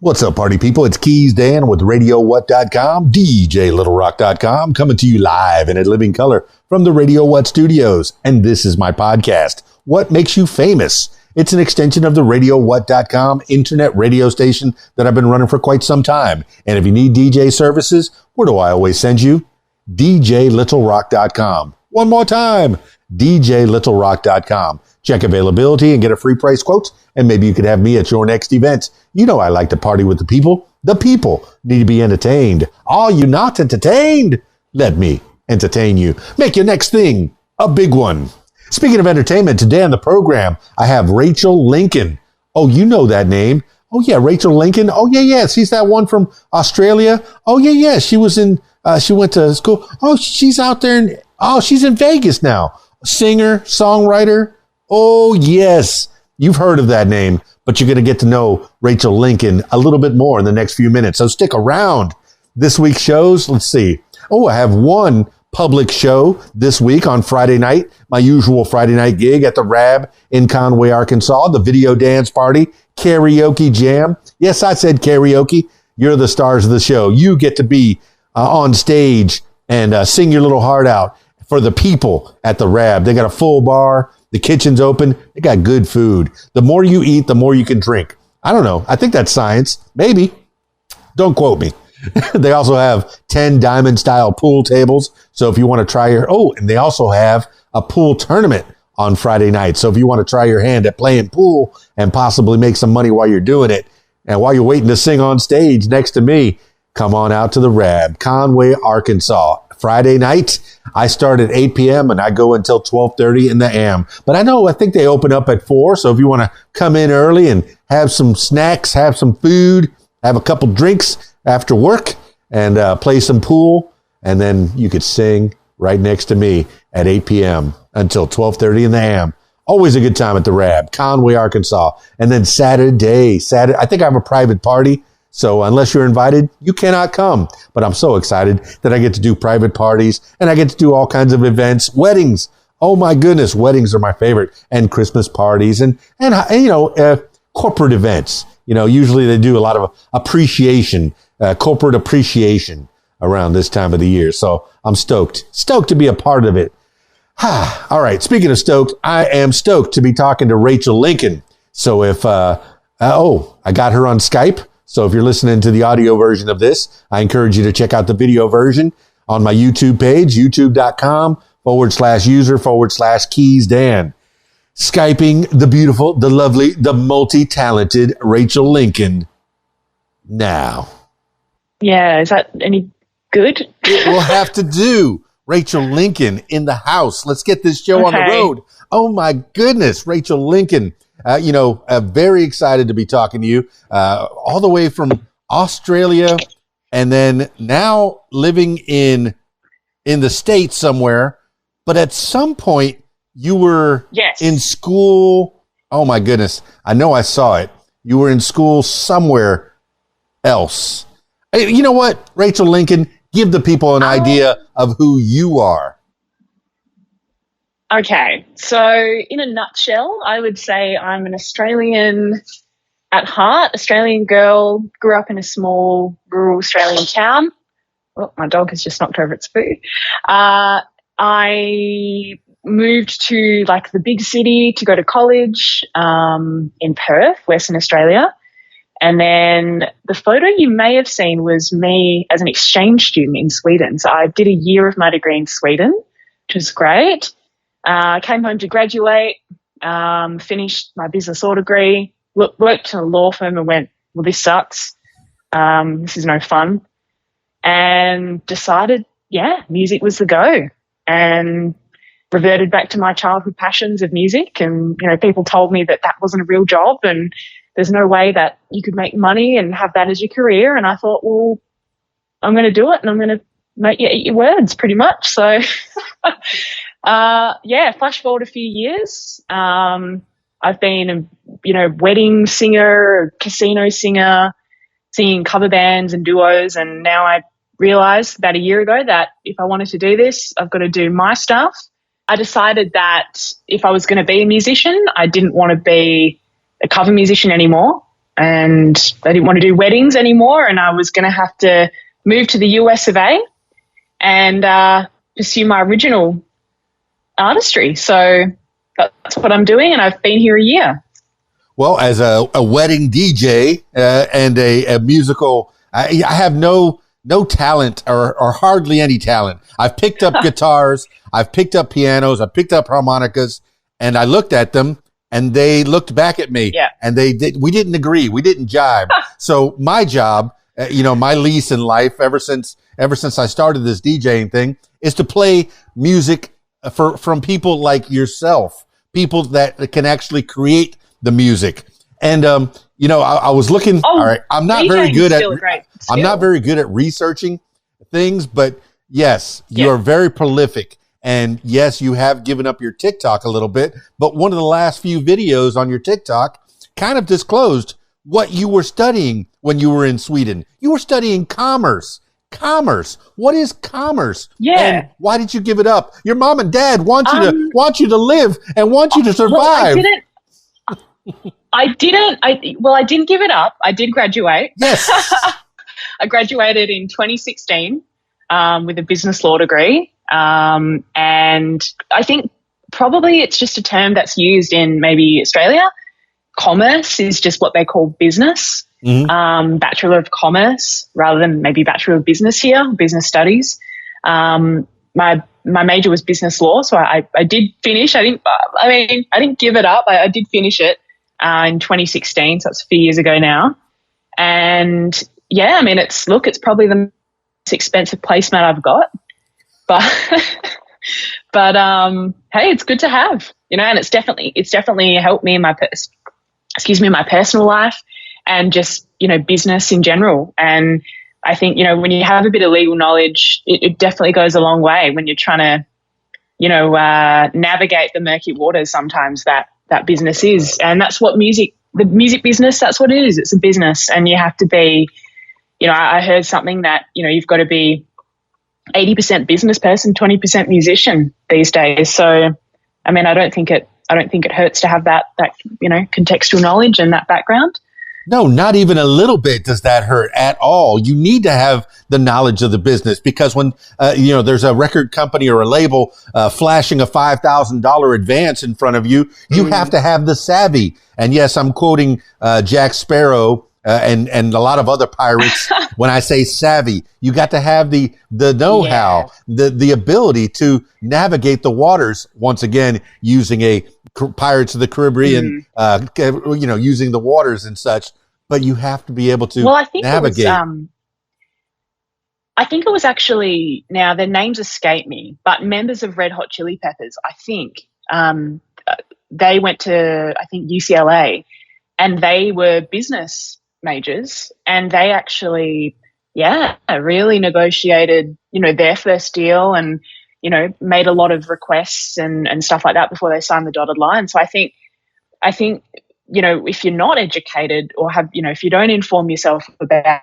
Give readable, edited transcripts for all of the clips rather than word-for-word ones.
What's up, party people? It's Keys Dan with RadioWhat.com, DJLittleRock.com, coming to you live and in living color from the Radio What studios. And this is my podcast, What Makes You Famous? It's an extension of the RadioWhat.com internet radio station that I've been running for quite some time. And if you need DJ services, where do I always send you? DJLittleRock.com. One more time, DJLittleRock.com. Check availability and get a free price quote, and maybe you could have me at your next event. You know I like to party with the people. The people need to be entertained. Are you not entertained? Let me entertain you. Make your next thing a big one. Speaking of entertainment, today on the program, I have Rachel Lincoln. Oh, you know that name. Oh, yeah, Rachel Lincoln. Oh, yeah. She's that one from Australia. Oh, yeah. She went to school. Oh, she's out there. She's in Vegas now. Singer, songwriter. Oh, yes. You've heard of that name, but you're going to get to know Rachel Lincoln a little bit more in the next few minutes. So stick around. This week's shows, let's see. Oh, I have one public show this week on Friday night, my usual Friday night gig at the Rab in Conway, Arkansas, the video dance party, karaoke jam. Yes, I said karaoke. You're the stars of the show. You get to be on stage and sing your little heart out for the people at the Rab. They got a full bar. The kitchen's open. They got good food. The more you eat, the more you can drink. I don't know. I think that's science. Maybe. Don't quote me. They also have 10 diamond style pool tables. So if you want to try and they also have a pool tournament on Friday night. So if you want to try your hand at playing pool and possibly make some money while you're doing it, and while you're waiting to sing on stage next to me, come on out to the Rab, Conway, Arkansas. Friday night, I start at 8 p.m. and I go until 12:30 in the a.m. But I think they open up at 4. So if you want to come in early and have some snacks, have some food, have a couple drinks after work and play some pool, and then you could sing right next to me at 8 p.m. until 12:30 in the a.m. Always a good time at the Rab, Conway, Arkansas. And then Saturday, I think I have a private party. So unless you're invited, you cannot come. But I'm so excited that I get to do private parties and I get to do all kinds of events, weddings. Oh my goodness, weddings are my favorite, and Christmas parties and corporate events. You know, usually they do a lot of appreciation, corporate appreciation around this time of the year. So I'm stoked to be a part of it. All right. Speaking of stoked, I am stoked to be talking to Rachel Lincoln. So if, I got her on Skype. So if you're listening to the audio version of this, I encourage you to check out the video version on my YouTube page, youtube.com/user/keysdan. Skyping the beautiful, the lovely, the multi-talented Rachel Lincoln now. Yeah, is that any good? It will have to do. Rachel Lincoln in the house. Let's get this show on the road. Oh my goodness, Rachel Lincoln. Very excited to be talking to you, all the way from Australia, and then now living in the States somewhere. But at some point you were in school. Oh my goodness. I know I saw it. You were in school somewhere else. Hey, you know what, Rachel Lincoln, give the people an idea of who you are. Okay, so in a nutshell, I would say I'm an Australian at heart, Australian girl, grew up in a small rural Australian town. Oh, my dog has just knocked over its food. I moved to the big city to go to college in Perth, Western Australia. And then the photo you may have seen was me as an exchange student in Sweden. So I did a year of my degree in Sweden, which was great. Came home to graduate, finished my business law degree, worked in a law firm and went, well, this sucks. This is no fun. And decided, music was the go, and reverted back to my childhood passions of music. And, people told me that wasn't a real job and there's no way that you could make money and have that as your career. And I thought, well, I'm going to do it and I'm going to make you eat your words pretty much. So, flash forward a few years. I've been a, wedding singer, casino singer, singing cover bands and duos. And now I realized about a year ago that if I wanted to do this, I've got to do my stuff. I decided that if I was going to be a musician, I didn't want to be a cover musician anymore. and I didn't want to do weddings anymore, and I was going to have to move to the US of A and pursue my original artistry. So that's what I'm doing, and I've been here a year. Well, as a wedding DJ and a musical, I have no talent or hardly any talent. I've picked up guitars, I've picked up pianos, I've picked up harmonicas, and I looked at them and they looked back at me, and we didn't agree, we didn't jive. So my job, my lease in life, ever since I started this DJing thing, is to play music from people like yourself, people that can actually create the music. And I was looking. All right, I'm not very good at researching things, but yes, you are very prolific. And yes, you have given up your TikTok a little bit, but one of the last few videos on your TikTok kind of disclosed what you were studying when you were in Sweden. You were studying commerce. Commerce. What is commerce? Yeah. And why did you give it up? Your mom and dad want you to live and want you to survive. Well, I didn't give it up. I did graduate. Yes. I graduated in 2016 with a business law degree. And I think probably it's just a term that's used in maybe Australia. Commerce is just what they call business. Mm-hmm. Bachelor of Commerce rather than maybe Bachelor of Business here, business studies. My major was business law, so I did finish. I didn't give it up. I did finish it in 2016, so it's a few years ago now. And yeah, I mean, it's probably the most expensive placement I've got, but hey, it's good to have, and it's definitely helped me in my personal life and just business in general. And I think when you have a bit of legal knowledge, it definitely goes a long way when you're trying to navigate the murky waters sometimes that business is. And that's what the music business, that's what it is. It's a business, and you have to be, I heard something that you've got to be 80% business person, 20% musician these days. So I mean, I don't think it hurts to have that contextual knowledge and that background. No, not even a little bit does that hurt at all. You need to have the knowledge of the business, because when, there's a record company or a label flashing a $5,000 advance in front of you, you have to have the savvy. And yes, I'm quoting Jack Sparrow and a lot of other pirates. When I say savvy, you got to have the know-how, the ability to navigate the waters, once again, using a Pirates of the Caribbean, using the waters and such, but you have to be able to navigate. I think it was actually, now their names escape me, but members of Red Hot Chili Peppers, I think, they went to, UCLA, and they were business majors, and they actually, really negotiated, their first deal and, made a lot of requests and stuff like that before they signed the dotted line. So I think, if you're not educated or have, if you don't inform yourself about,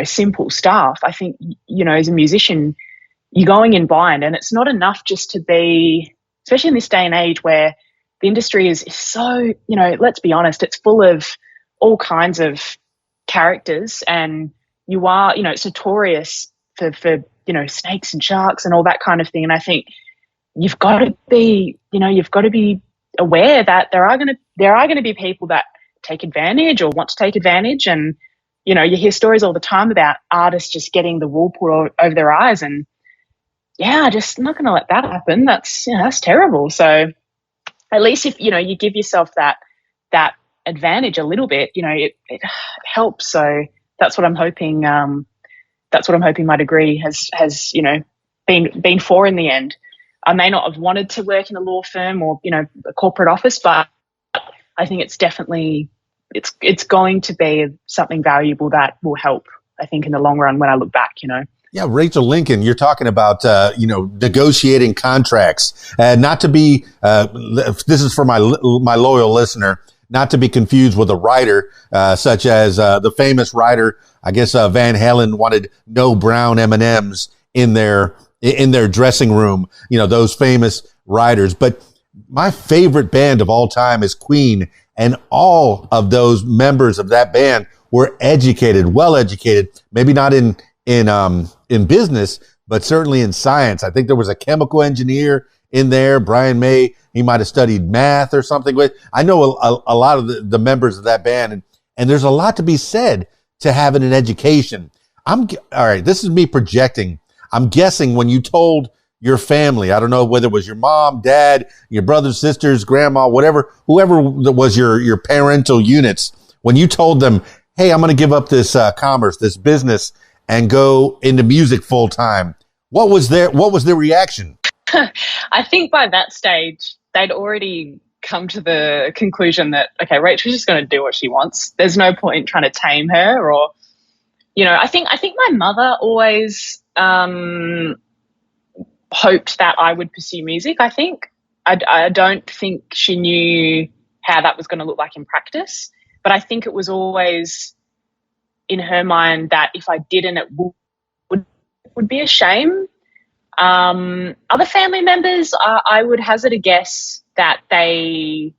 simple stuff, I think, as a musician, you're going in blind, and it's not enough just to be, especially in this day and age where the industry is so, let's be honest, it's full of all kinds of characters, and you are, it's notorious for snakes and sharks and all that kind of thing. And I think you've got to be aware that there are going to be people that take advantage or want to take advantage. And, you hear stories all the time about artists just getting the wool pulled over their eyes, and I'm not going to let that happen. That's terrible. So at least if, you give yourself that advantage a little bit, it helps. So that's what I'm hoping. That's what I'm hoping my degree has been for in the end. I may not have wanted to work in a law firm or, a corporate office, but I think it's definitely, it's going to be something valuable that will help, I think, in the long run when I look back, Yeah, Rachel Lincoln, you're talking about, negotiating contracts, not to be, this is for my loyal listener, not to be confused with a writer, such as, the famous writer, I guess, Van Halen wanted no brown M&Ms in their dressing room, those famous writers. But my favorite band of all time is Queen. And all of those members of that band were educated, well educated, maybe not in business, but certainly in science. I think there was a chemical engineer in there, Brian May. He might have studied math or something. I know a lot of the members of that band, and there's a lot to be said to having an education. All right, this is me projecting. I'm guessing when you told your family, I don't know whether it was your mom, dad, your brothers, sisters, grandma, whoever was your parental units, when you told them, hey, I'm going to give up this commerce, this business, and go into music full time, what was their reaction? I think by that stage, they'd already come to the conclusion that, okay, Rachel's just going to do what she wants. There's no point trying to tame her, or, I think my mother always hoped that I would pursue music. I think I don't think she knew how that was going to look like in practice, but I think it was always in her mind that if I didn't, it would be a shame. Other family members, I would hazard a guess that they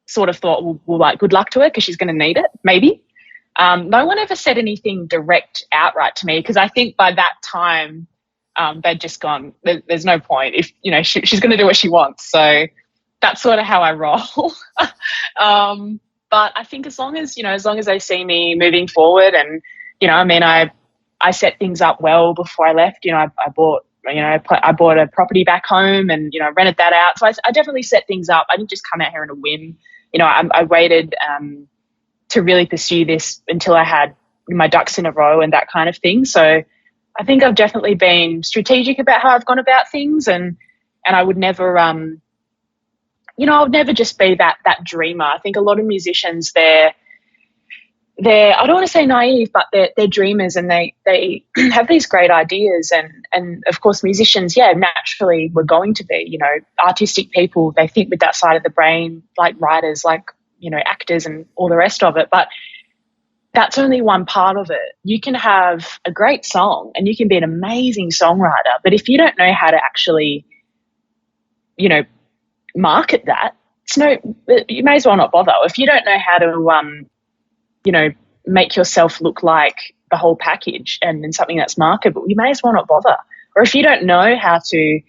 sort of thought, well, like, good luck to her because she's going to need it, maybe. No one ever said anything direct outright to me, because I think by that time they'd just gone, there's no point if, she's going to do what she wants. So that's sort of how I roll. But I think as long as they see me moving forward, and, I set things up well before I left. I bought a property back home and, rented that out. So I definitely set things up. I didn't just come out here on a whim. I waited to really pursue this until I had my ducks in a row and that kind of thing. So I think I've definitely been strategic about how I've gone about things, and I would never, I would never just be that dreamer. I think a lot of musicians, they're I don't want to say naive, but they're dreamers, and they have these great ideas, and of course musicians, naturally we're going to be, artistic people. They think with that side of the brain, like writers, like, actors and all the rest of it. But that's only one part of it. You can have a great song and you can be an amazing songwriter, but if you don't know how to actually, market that, you may as well not bother. If you don't know how to, make yourself look like the whole package and something that's marketable, you may as well not bother. Or if you don't know how to,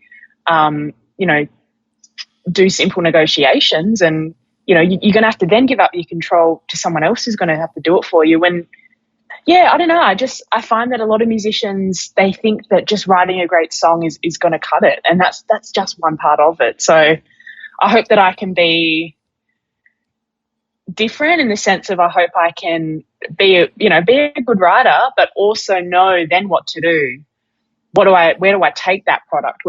do simple negotiations, and, you're going to have to then give up your control to someone else who's going to have to do it for you. When, I don't know. I find that a lot of musicians, they think that just writing a great song is going to cut it. And that's just one part of it. So I hope that I can be different in the sense of, I hope I can be a good writer, but also know then what to do. Where do I take that product?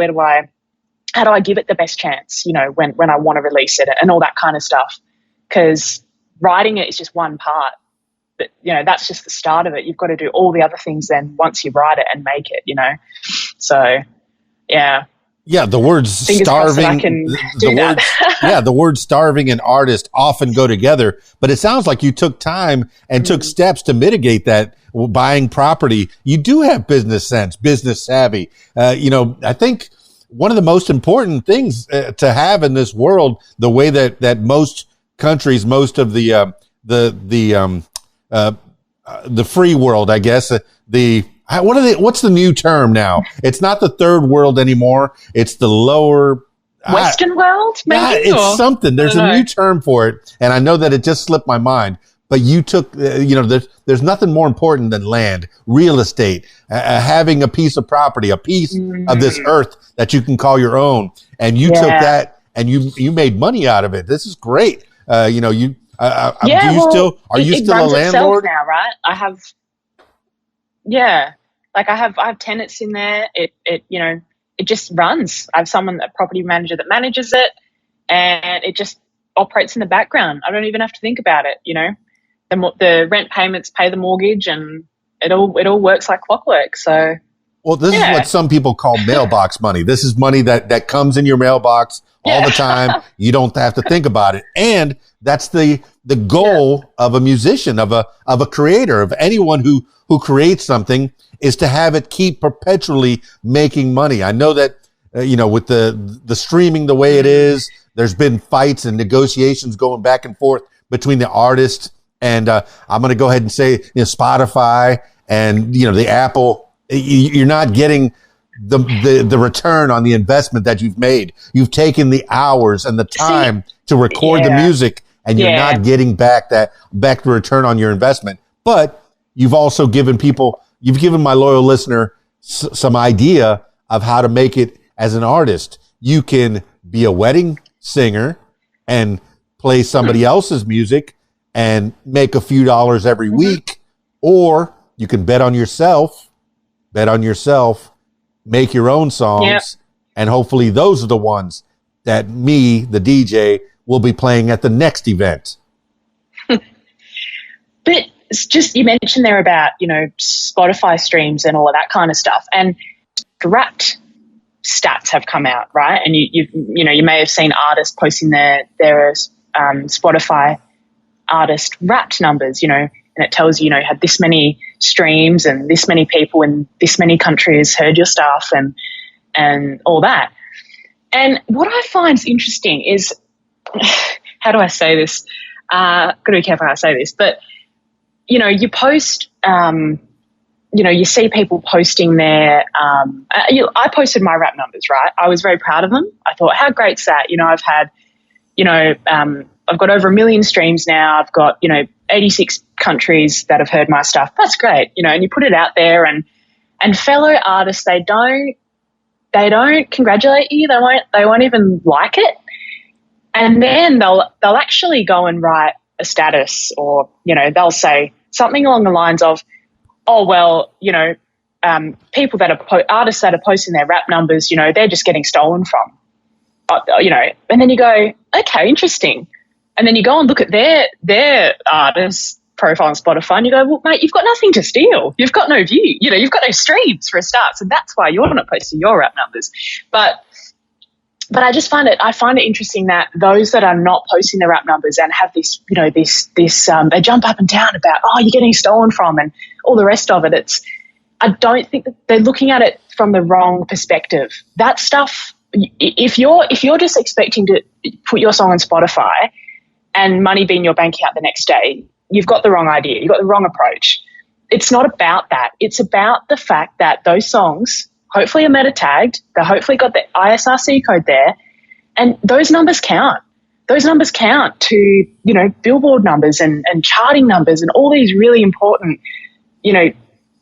How do I give it the best chance, when I want to release it, and all that kind of stuff? Because writing it is just one part, but, that's just the start of it. You've got to do all the other things then once you write it and make it, So, yeah. Yeah, the words starving, the words starving and artist often go together, but it sounds like you took time and took steps to mitigate that. Buying property, you do have business sense, business savvy. I think one of the most important things to have in this world, the way that most countries, most of the free world, I guess, what's the new term now? It's not the third world anymore. It's the lower Western world, maybe? It's something. There's a new term for it, and I know that it just slipped my mind. But you took, there's nothing more important than land, real estate, having a piece of property, a piece of this earth that you can call your own. And you took that and you made money out of it. This is great. Are you still a landlord now, right? I have tenants in there. It just runs. I have a property manager that manages it, and it just operates in the background. I don't even have to think about it. The rent payments pay the mortgage, and it all works like clockwork. So, well, this is what some people call mailbox money. This is money that comes in your mailbox all the time. You don't have to think about it, and that's the goal of a musician, of a creator, of anyone who creates something, is to have it keep perpetually making money. I know that with the streaming the way it is, there's been fights and negotiations going back and forth between the artist and I'm going to go ahead and say Spotify and the Apple. You're not getting the return on the investment that you've made. You've taken the hours and the time to record the music, and you're not getting back the return on your investment. But you've also given my loyal listener some idea of how to make it as an artist. You can be a wedding singer and play somebody else's music and make a few dollars every week, or you can bet on yourself, make your own songs, and hopefully those are the ones that me, the DJ, will be playing at the next event. But it's just, you mentioned there about, Spotify streams and all of that kind of stuff, and Wrapped stats have come out, right? And you may have seen artists posting their Spotify artist Wrapped numbers, and it tells you, had this many streams and this many people in this many countries heard your stuff and all that. And what I find interesting is, how do I say this? Got to be careful how I say this, but you post, you see people posting their, I posted my rap numbers, right? I was very proud of them. I thought, how great's that? I've had, I've got over 1 million streams now. I've got, 86 countries that have heard my stuff. That's great. And you put it out there, and fellow artists, they don't congratulate you. They won't even like it. And then they'll actually go and write a status, or, they'll say something along the lines of, oh, well, people that are artists that are posting their rap numbers, they're just getting stolen from, and then you go, okay, interesting. And then you go and look at their artist profile on Spotify, and you go, well, mate, you've got nothing to steal. You've got no view. You've got no streams for a start. So that's why you're not posting your rap numbers. But I just find it interesting that those that are not posting their rap numbers and have this, they jump up and down about, oh, you're getting stolen from and all the rest of it. I don't think that they're looking at it from the wrong perspective. That stuff, if you're just expecting to put your song on Spotify and money be in your bank account the next day, you've got the wrong idea. You've got the wrong approach. It's not about that. It's about the fact that those songs hopefully are meta tagged. They hopefully got the ISRC code there, and those numbers count. Those numbers count to, Billboard numbers and charting numbers and all these really important,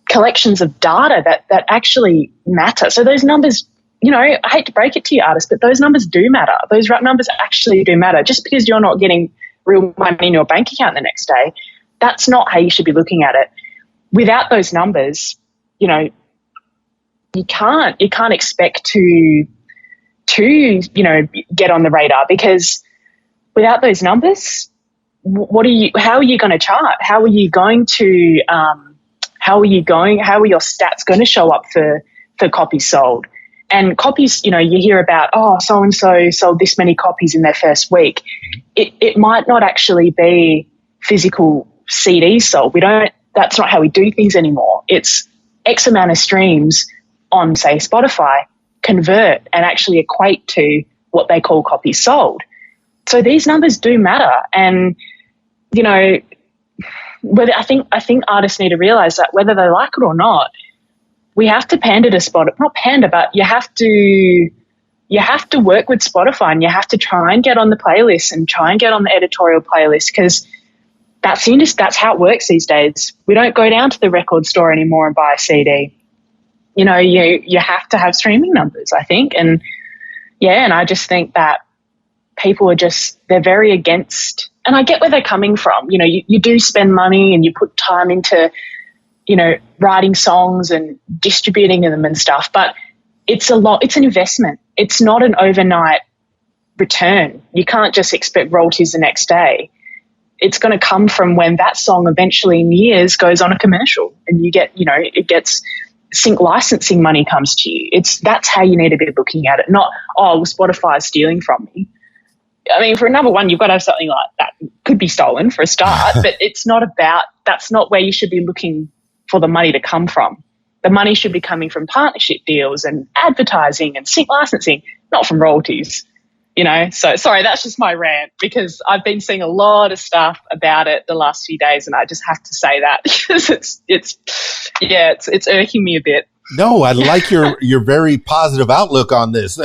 collections of data that actually matter. So those numbers, I hate to break it to you, artists, but those numbers do matter. Those rap numbers actually do matter. Just because you're not getting real money in your bank account the next day, that's not how you should be looking at it. Without those numbers, you can't expect to get on the radar, because without those numbers, how are you going to chart? How are your stats going to show up for copies sold? And copies, you hear about, oh, so-and-so sold this many copies in their first week. It might not actually be physical CDs sold. That's not how we do things anymore. It's X amount of streams on, say, Spotify convert and actually equate to what they call copies sold. So these numbers do matter. And, whether I think artists need to realize that whether they like it or not, we have to pander to Spotify, not pander, but you have to work with Spotify, and you have to try and get on the playlist and try and get on the editorial playlist, because that's how it works these days. We don't go down to the record store anymore and buy a CD. You have to have streaming numbers, I think. And I just think that people are they're very against, and I get where they're coming from. You do spend money and you put time into, writing songs and distributing them and stuff, but it's an investment. It's not an overnight return. You can't just expect royalties the next day. It's going to come from when that song eventually in years goes on a commercial, and you get, it gets sync licensing money comes to you. That's how you need to be looking at it. Not, oh, well, Spotify is stealing from me. I mean, for number one, you've got to have something like that. Could be stolen for a start, but that's not where you should be looking for the money to come from. The money should be coming from partnership deals and advertising and sync licensing, not from royalties. So sorry, that's just my rant, because I've been seeing a lot of stuff about it the last few days, and I just have to say that because it's irking me a bit. No, I like your very positive outlook on this.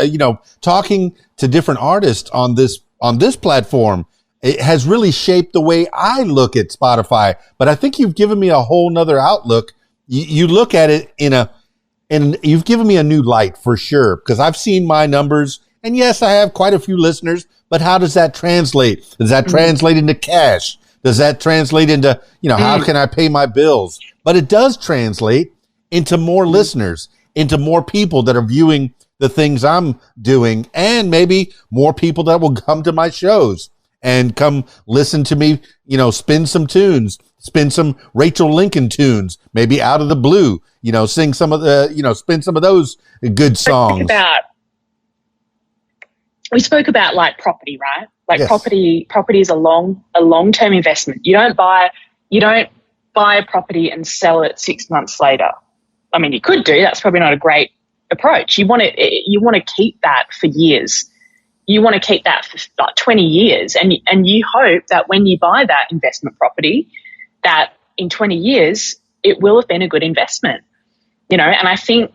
Talking to different artists on this platform, it has really shaped the way I look at Spotify. But I think you've given me a whole nother outlook. You look at it and you've given me a new light for sure, because I've seen my numbers. And yes, I have quite a few listeners, but how does that translate? Does that translate into cash? Does that translate into, how can I pay my bills? But it does translate into more listeners, into more people that are viewing the things I'm doing, and maybe more people that will come to my shows and come listen to me, spin some tunes, spin some Rachel Lincoln tunes, maybe out of the blue, sing some of the, spin some of those good songs. We spoke about like property, right? Like, yes. Property is a long-term investment. You don't buy a property and sell it 6 months later. I mean, you could do. That's probably not a great approach. You want to keep that for years. You want to keep that for like 20 years, and you hope that when you buy that investment property, that in 20 years it will have been a good investment. And I think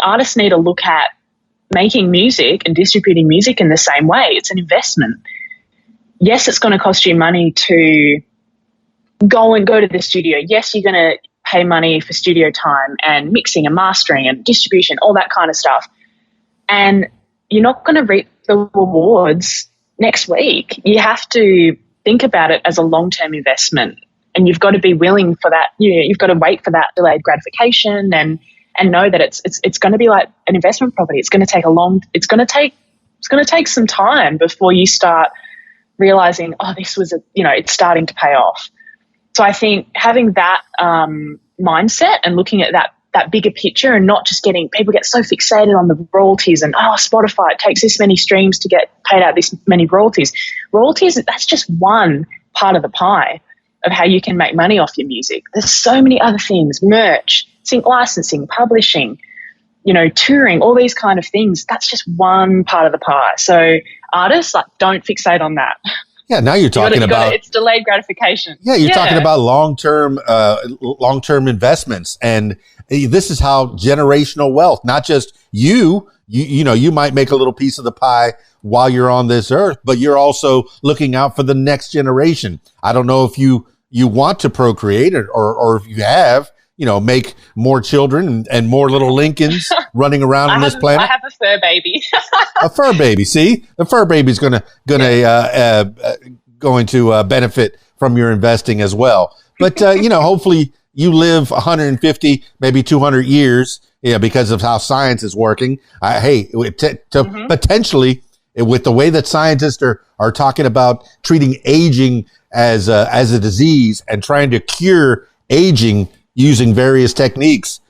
artists need to look at making music and distributing music in the same way. It's an investment. Yes, it's going to cost you money to go to the studio. Yes, you're going to pay money for studio time and mixing and mastering and distribution, all that kind of stuff. And you're not going to reap the rewards next week. You have to think about it as a long-term investment, and you've got to be willing for that. You've got to wait for that delayed gratification and know that it's going to be like an investment property. It's going to take some time before you start realizing, this was it's starting to pay off. So I think having that mindset and looking at that bigger picture, and not just people get so fixated on the royalties and, Spotify, it takes this many streams to get paid out this many royalties. Royalties, that's just one part of the pie of how you can make money off your music. There's so many other things: merch, licensing, publishing, touring, all these kind of things. That's just one part of the pie. So artists, don't fixate on that. Yeah, now you're talking about it's delayed gratification. Yeah, you're talking about long-term investments, and this is how generational wealth. Not just you might make a little piece of the pie while you're on this earth, but you're also looking out for the next generation. I don't know if you want to procreate or if you have. Make more children and more little Lincolns running around on this planet. I have a fur baby. A fur baby. See, the fur baby's going to benefit from your investing as well. But hopefully you live 150, maybe 200 years, because of how science is working. Potentially, with the way that scientists are talking about treating aging as a disease and trying to cure aging using various techniques,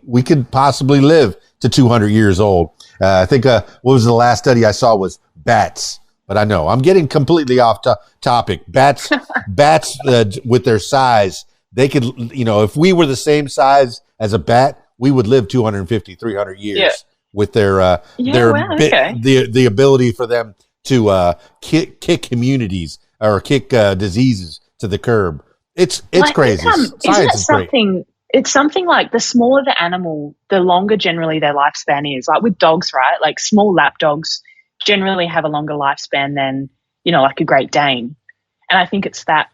we could possibly live to 200 years old. I think what was the last study I saw was bats. But I know I'm getting completely off topic. Bats with their size, they could, if we were the same size as a bat, we would live 250, 300 years with the ability for them to kick communities or kick diseases to the curb. It's crazy. Science is great. It's something like the smaller the animal, the longer generally their lifespan is. Like with dogs, right? Like small lap dogs generally have a longer lifespan than, like a Great Dane. And I think it's that,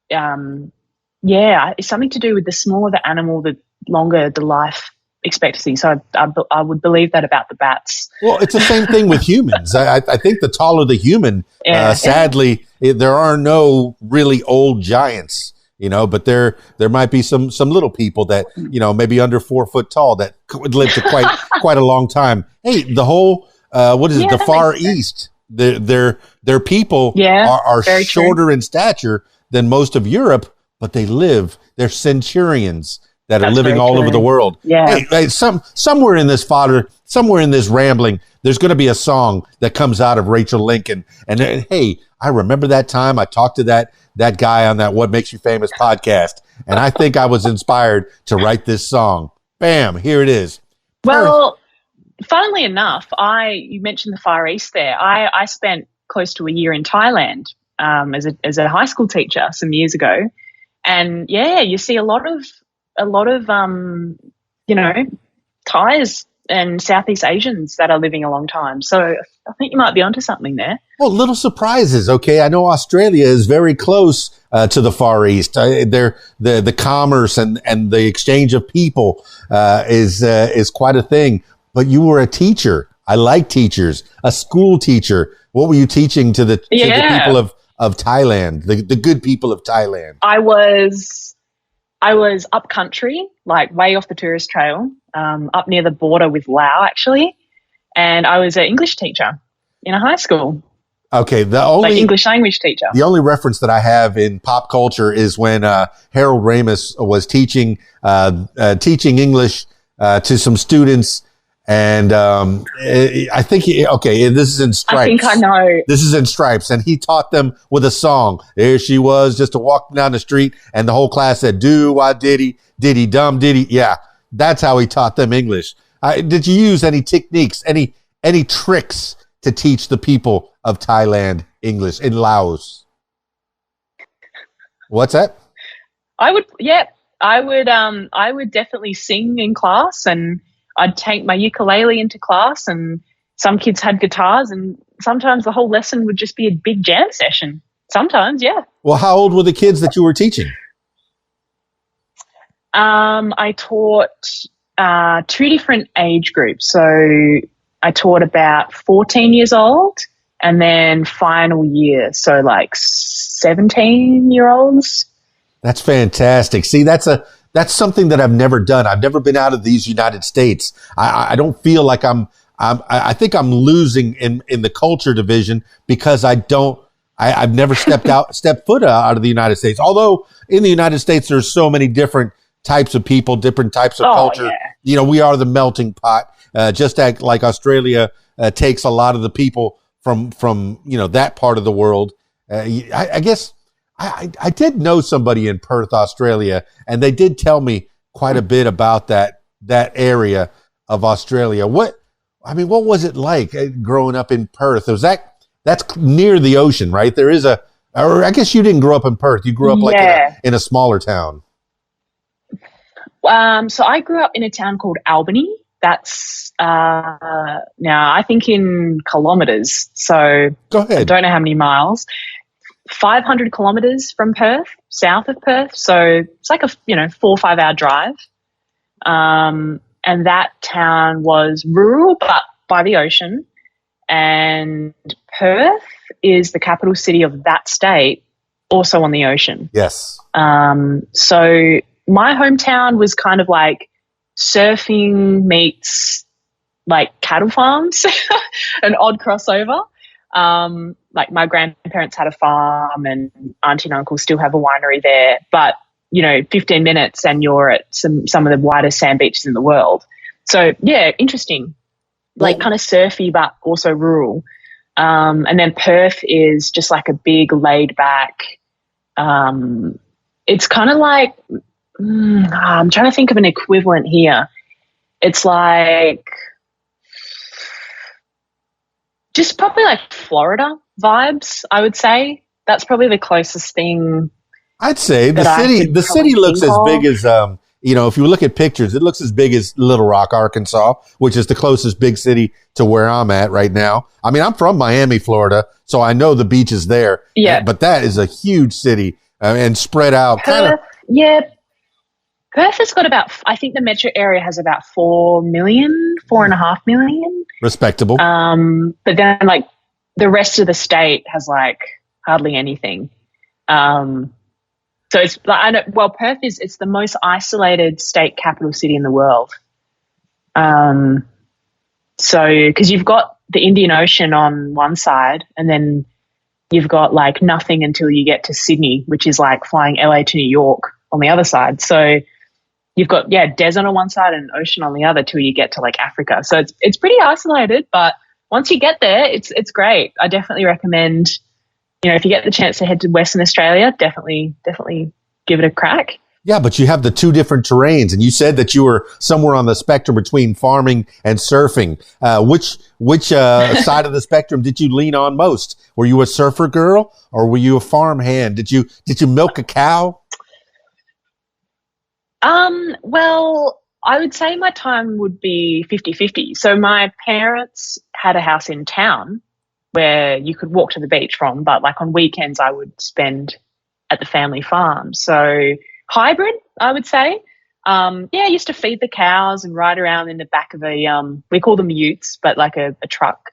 it's something to do with the smaller the animal, the longer the life expectancy. So I would believe that about the bats. Well, it's the same thing with humans. I think the taller the human, sadly, there are no really old giants, but there might be some little people that, maybe under 4 foot tall that could live to quite a long time. Hey, the whole, the Far East, their people are shorter in stature than most of Europe, but they're centurions that are living all over the world. Yeah. Hey, somewhere in this somewhere in this rambling, there's going to be a song that comes out of Rachel Lincoln. And hey, I remember that time I talked to that guy on that What Makes You Famous podcast, and I think I was inspired to write this song. Bam, here it is. Well, funnily enough, you mentioned the Far East there. I spent close to a year in Thailand as a high school teacher some years ago, and yeah, you see a lot of Thais and Southeast Asians that are living a long time. So I think you might be onto something there. Well, little surprises. Okay, I know Australia is very close to the Far East. The commerce and the exchange of people is quite a thing. But you were a teacher. I like teachers. A school teacher. What were you teaching to the people of Thailand? The good people of Thailand. I was up country, like way off the tourist trail, up near the border with Laos, actually. And I was an English teacher in a high school. Okay, the only English language teacher. The only reference that I have in pop culture is when Harold Ramis was teaching English to some students, and I think this is in Stripes. I think I know. This is in Stripes, and he taught them with a song. There she was, just walking down the street, and the whole class said, "Do why diddy diddy dum diddy." Yeah, that's how he taught them English. Did you use any techniques, any tricks to teach the people of Thailand English in Laos? What's that? I would definitely sing in class, and I'd take my ukulele into class, and some kids had guitars, and sometimes the whole lesson would just be a big jam session. Sometimes, yeah. Well, how old were the kids that you were teaching? I taught 2 different age groups. So I taught about 14 years old, and then final year, so like 17-year-olds. That's fantastic. See, that's something that I've never done. I've never been out of these United States. I don't feel like I think I'm losing in the culture division because I've never stepped foot out of the United States. Although in the United States, there's so many different types of people, different types of culture. Yeah. You know, we are the melting pot. Just like Australia takes a lot of the people from that part of the world. I guess I did know somebody in Perth, Australia, and they did tell me quite a bit about that area of Australia. What was it like growing up in Perth? That's near the ocean, right? There is or I guess you didn't grow up in Perth. You grew up in a smaller town. So I grew up in a town called Albany. That's now I think in kilometres. So go ahead. I don't know how many miles. 500 kilometres from Perth, south of Perth. So it's like a 4 or 5 hour drive. And that town was rural, but by the ocean. And Perth is the capital city of that state, also on the ocean. Yes. So my hometown was kind of like surfing meets like cattle farms, an odd crossover. Like my grandparents had a farm, and auntie and uncle still have a winery there. But 15 minutes and you're at some of the widest sand beaches in the world. So yeah, interesting. Like kind of surfy, but also rural. And then Perth is just like a big laid back. It's kind of like, I'm trying to think of an equivalent here. It's like just probably like Florida vibes, I would say. That's probably the closest thing. I'd say the city looks as big as, if you look at pictures, it looks as big as Little Rock, Arkansas, which is the closest big city to where I'm at right now. I mean, I'm from Miami, Florida, so I know the beach is there. Yeah. But that is a huge city and spread out. Yeah. Perth has got I think the metro area has about 4.5 million. Respectable. But then like the rest of the state has like hardly anything. So it's Perth it's the most isolated state capital city in the world. So because you've got the Indian Ocean on one side, and then you've got like nothing until you get to Sydney, which is like flying LA to New York on the other side. So you've got desert on one side and ocean on the other till you get to like Africa. So it's pretty isolated, but once you get there, it's great. I definitely recommend, if you get the chance to head to Western Australia, definitely give it a crack. Yeah, but you have the two different terrains, and you said that you were somewhere on the spectrum between farming and surfing. Which side of the spectrum did you lean on most? Were you a surfer girl or were you a farm hand? Did you milk a cow? Well, I would say my time would be 50-50. So my parents had a house in town where you could walk to the beach from, but like on weekends I would spend at the family farm. So hybrid, I would say. I used to feed the cows and ride around in the back of we call them utes, but like a truck,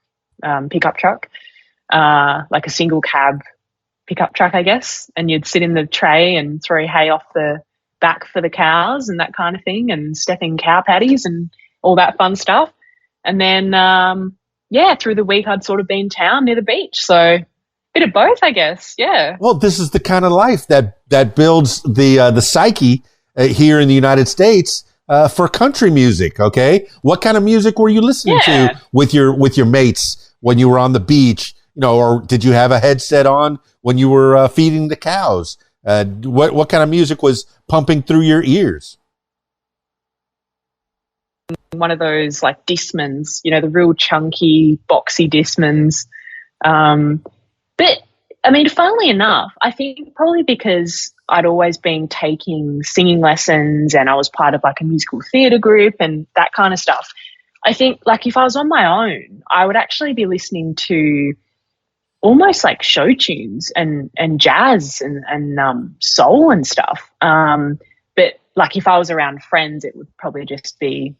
pickup truck, like a single cab pickup truck, I guess. And you'd sit in the tray and throw hay off the back for the cows and that kind of thing, and step in cow patties and all that fun stuff. And then, through the week I'd sort of be in town near the beach. So bit of both, I guess. Yeah. Well, this is the kind of life that builds the psyche here in the United States for country music. Okay, what kind of music were you listening to with your mates when you were on the beach? Or did you have a headset on when you were feeding the cows? What kind of music was pumping through your ears? One of those like Discmans, the real chunky, boxy Discmans. But I mean, funnily enough, I think probably because I'd always been taking singing lessons and I was part of like a musical theatre group and that kind of stuff. I think like if I was on my own, I would actually be listening to almost like show tunes and jazz and soul and stuff. But like if I was around friends, it would probably just be,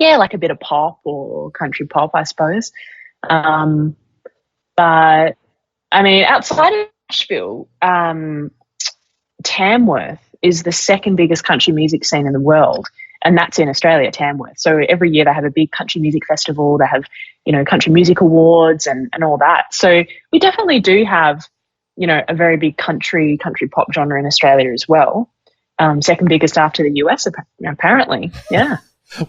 like a bit of pop or country pop, I suppose. But I mean, outside of Nashville, Tamworth is the second biggest country music scene in the world, and that's in Australia, Tamworth. So every year they have a big country music festival. They have, country music awards and all that. So we definitely do have, a very big country pop genre in Australia as well. Second biggest after the US, apparently. Yeah.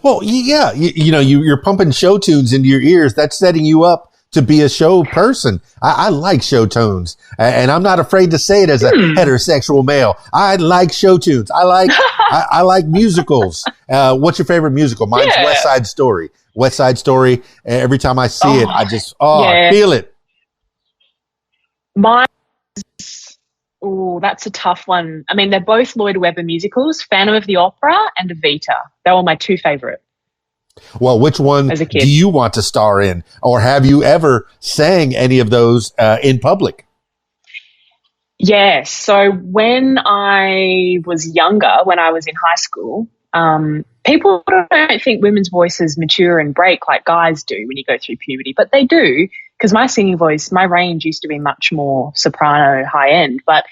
Well, yeah, you're pumping show tunes into your ears. That's setting you up to be a show person. I like show tunes, and I'm not afraid to say it as a heterosexual male. I like show tunes. I like musicals. What's your favorite musical? Mine's West Side Story. West Side Story. Every time I see it, I just I feel it. Mine. Oh, that's a tough one. I mean, they're both Lloyd Webber musicals, Phantom of the Opera and Evita. They were my two favorite. Well, which one do you want to star in? Or have you ever sang any of those in public? Yes. So when I was younger, when I was in high school, people don't think women's voices mature and break like guys do when you go through puberty, but they do, because my singing voice, my range used to be much more soprano, high end. But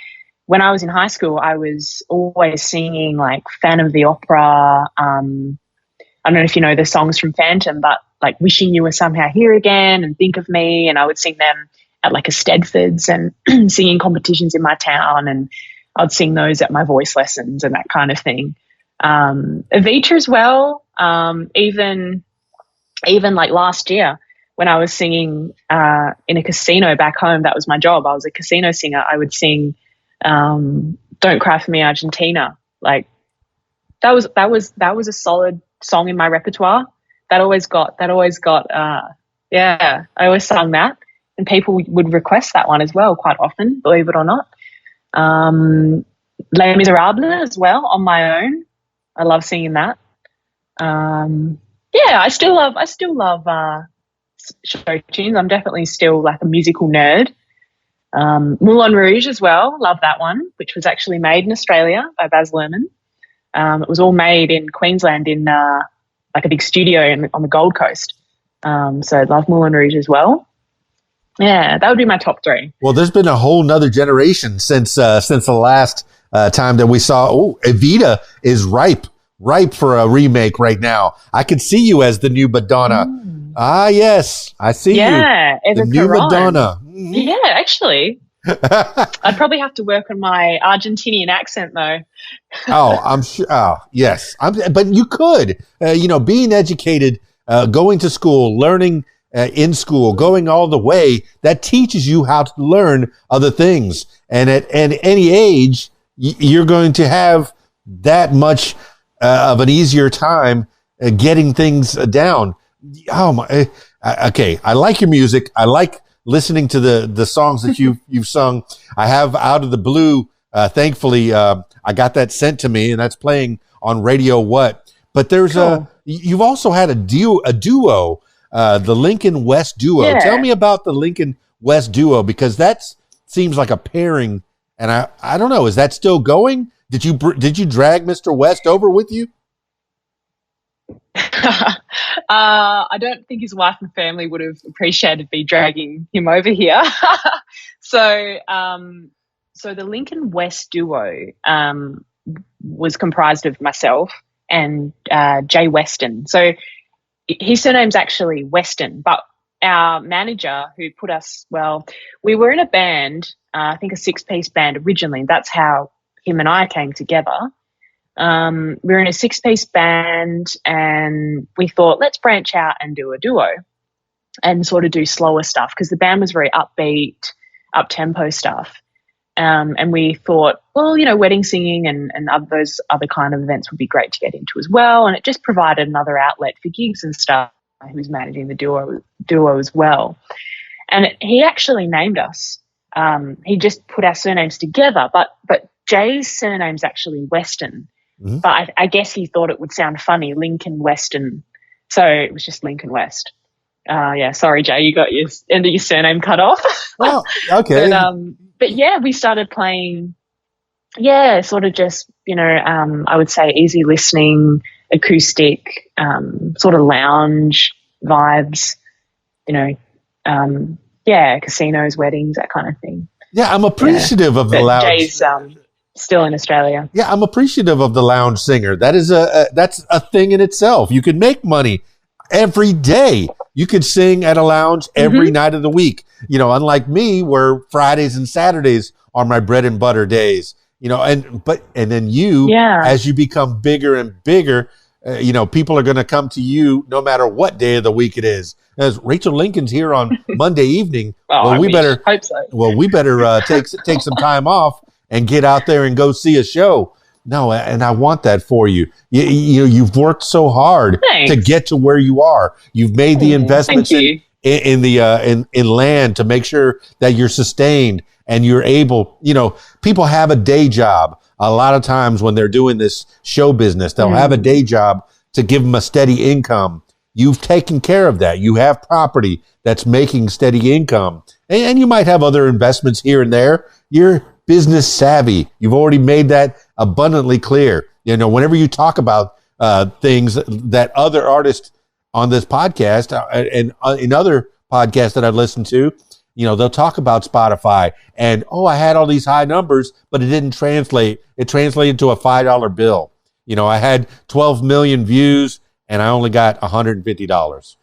when I was in high school, I was always singing like Phantom of the Opera. I don't know if you know the songs from Phantom, but like Wishing You Were Somehow Here Again and Think of Me. And I would sing them at like a Stedford's and singing competitions in my town. And I'd sing those at my voice lessons and that kind of thing. Evita as well. Even like last year when I was singing in a casino back home, that was my job. I was a casino singer. I would sing Don't Cry for Me, Argentina. Like that was a solid song in my repertoire. I always sung that, and people would request that one as well quite often, believe it or not. Les Miserables as well on my own. I love singing that. I still love show tunes. I'm definitely still like a musical nerd. Moulin Rouge as well. Love that one, which was actually made in Australia by Baz Luhrmann. It was all made in Queensland in like a big studio on the Gold Coast. So I love Moulin Rouge as well. Yeah, that would be my top three. Well, there's been a whole nother generation since the last time that we saw. Oh, Evita is ripe for a remake right now. I could see you as the new Madonna. Ah, yes, I see you. Yeah, the new Madonna. Mm-hmm. Yeah, actually. I'd probably have to work on my Argentinian accent, though. Oh, I'm sure. Oh, yes. But you could, being educated, going to school, learning in school, going all the way, that teaches you how to learn other things. And at any age, you're going to have that much of an easier time getting things down. Oh my! Okay, I like your music. I like listening to the songs that you've sung. I have Out of the Blue. Thankfully, I got that sent to me, and that's playing on Radio What. But there's cool. You've also had a duo, the Lincoln West duo. Yeah. Tell me about the Lincoln West duo, because that seems like a pairing. And I don't know, is that still going? Did you drag Mr. West over with you? I don't think his wife and family would have appreciated me dragging him over here. So the Lincoln West duo was comprised of myself and Jay Weston. So his surname's actually Weston, but our manager who put us, we were in a band, I think a 6-piece band originally. That's how him and I came together. We were in a 6-piece band, and we thought, let's branch out and do a duo and sort of do slower stuff, because the band was very upbeat, up-tempo stuff. And we thought, wedding singing and those other kind of events would be great to get into as well. And it just provided another outlet for gigs and stuff. He was managing the duo as well. And he actually named us. He just put our surnames together, but Jay's surname's actually Weston. Mm-hmm. But I guess he thought it would sound funny, Lincoln Weston. So it was just Lincoln West. Sorry, Jay, you got your end of your surname cut off. Oh, okay. But yeah, we started playing, sort of just, I would say easy listening, acoustic, sort of lounge vibes, casinos, weddings, that kind of thing. Yeah, I'm appreciative of the lounge. Jay's still in Australia. Yeah, I'm appreciative of the lounge singer. That is that's a thing in itself. You can make money every day. You could sing at a lounge every night of the week. Unlike me, where Fridays and Saturdays are my bread and butter days. And then you, as you become bigger and bigger, people are going to come to you no matter what day of the week it is. As Rachel Lincoln's here on Monday evening, we better hope so. Well, we better take some time off and get out there and go see a show. No, and I want that for you. You've worked so hard to get to where you are. You've made the investments in land to make sure that you're sustained and you're able. People have a day job. A lot of times when they're doing this show business, they'll have a day job to give them a steady income. You've taken care of that. You have property that's making steady income, and you might have other investments here and there. You're business savvy. You've already made that abundantly clear. Whenever you talk about things that other artists on this podcast and in other podcasts that I've listened to, they'll talk about Spotify and, I had all these high numbers, but it didn't translate. It translated to a $5 bill. I had 12 million views and I only got $150.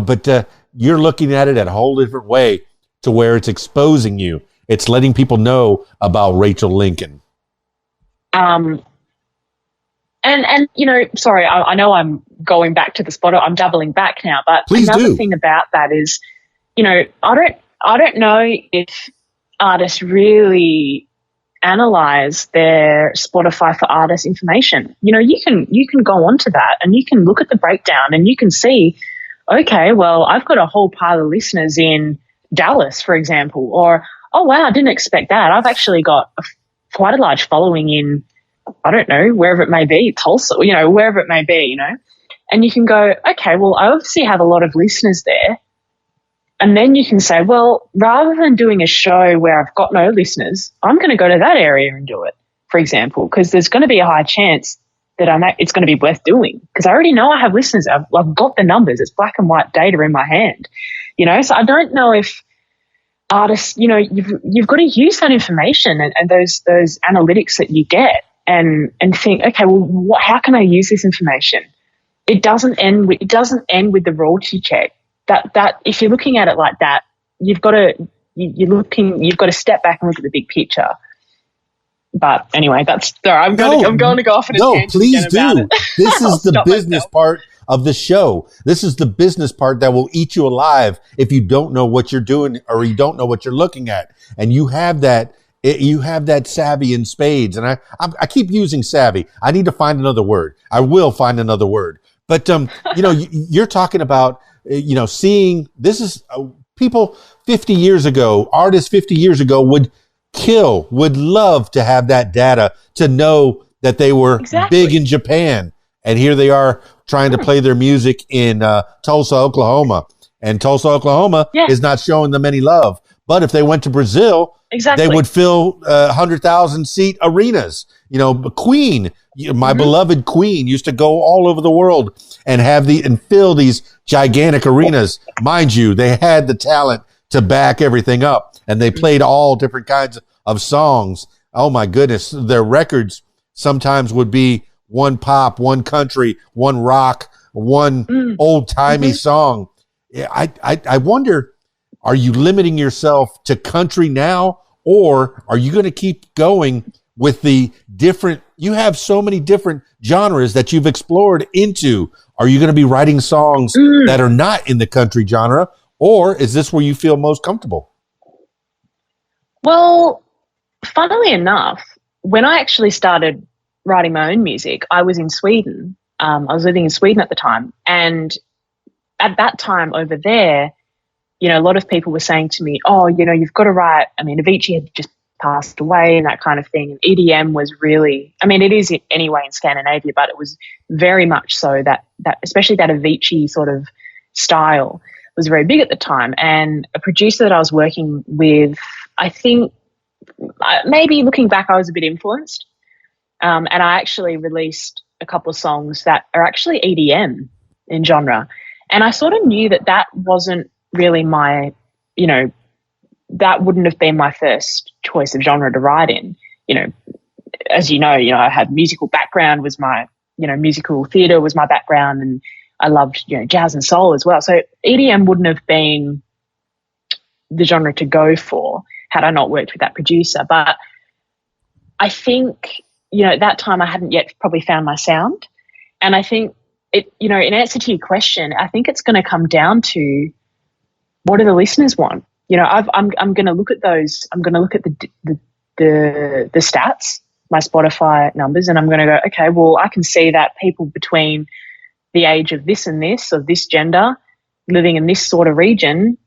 But you're looking at it a whole different way, to where it's exposing you. It's letting people know about Rachel Lincoln. And sorry, I know I'm going back to the spot. I'm doubling back now, but Please another do. thing about that is, I don't know if artists really analyze their Spotify for Artists information. You can go onto that and you can look at the breakdown and you can see, okay, well, I've got a whole pile of listeners in Dallas, for example, or, oh, wow, I didn't expect that. I've actually got quite a large following in, I don't know, wherever it may be, Tulsa, wherever it may be, And you can go, okay, well, I obviously have a lot of listeners there. And then you can say, well, rather than doing a show where I've got no listeners, I'm going to go to that area and do it, for example, because there's going to be a high chance that it's going to be worth doing, because I already know I have listeners. I've got the numbers. It's black and white data in my hand, So I don't know if artists, you've got to use that information and those analytics that you get and think, okay, well, how can I use this information? It doesn't end with the royalty check. That if you're looking at it like that, you've got to step back and look at the big picture. But anyway, I'm going to go off on a tangent. No, please do. This is the business myself. part of the show. This is the business part that will eat you alive if you don't know what you're doing or you don't know what you're looking at. And you have that You have that savvy in spades. And I keep using savvy. I need to find another word. I will find another word. But, you're talking about, seeing this is people 50 years ago, artists 50 years ago would love to have that data to know that they were big in Japan. And here they are trying to play their music in Tulsa, Oklahoma. And Tulsa, Oklahoma is not showing them any love. But if they went to Brazil, they would fill 100,000 seat arenas. Queen, my beloved Queen, used to go all over the world and fill these gigantic arenas. Mind you, they had the talent to back everything up, and they played all different kinds of songs. Oh my goodness, their records sometimes would be one pop, one country, one rock, one old timey song. I wonder, are you limiting yourself to country now, or are you going to keep going with the different, you have so many different genres that you've explored into. Are you going to be writing songs that are not in the country genre, or is this where you feel most comfortable? Well, funnily enough, when I actually started writing my own music, I was in Sweden. I was living in Sweden at the time. And at that time over there, a lot of people were saying to me, oh, you've got to write. I mean, Avicii had just passed away and that kind of thing. And EDM was really, I mean, it is anyway in Scandinavia, but it was very much so that especially that Avicii sort of style was very big at the time. And a producer that I was working with, I think maybe looking back, I was a bit influenced. And I actually released a couple of songs that are actually EDM in genre. And I sort of knew that wasn't really my, that wouldn't have been my first choice of genre to write in. As I had musical background, was my, musical theatre was my background, and I loved, jazz and soul as well. So EDM wouldn't have been the genre to go for had I not worked with that producer. But I think, at that time I hadn't yet probably found my sound. And I think it, in answer to your question, I think it's going to come down to what do the listeners want? I'm going to look at those. I'm going to look at the stats, my Spotify numbers, and I'm going to go, okay, well, I can see that people between the age of this and this, of this gender, living in this sort of region,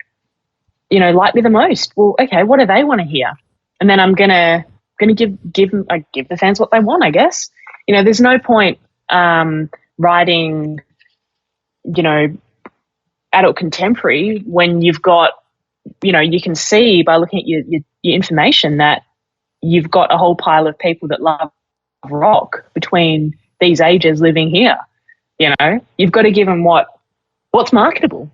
like me the most. Well, okay, what do they want to hear? And then I'm going to give the fans what they want, I guess. There's no point writing, adult contemporary when you've got, you can see by looking at your information that you've got a whole pile of people that love rock between these ages living here. You've got to give them what's marketable,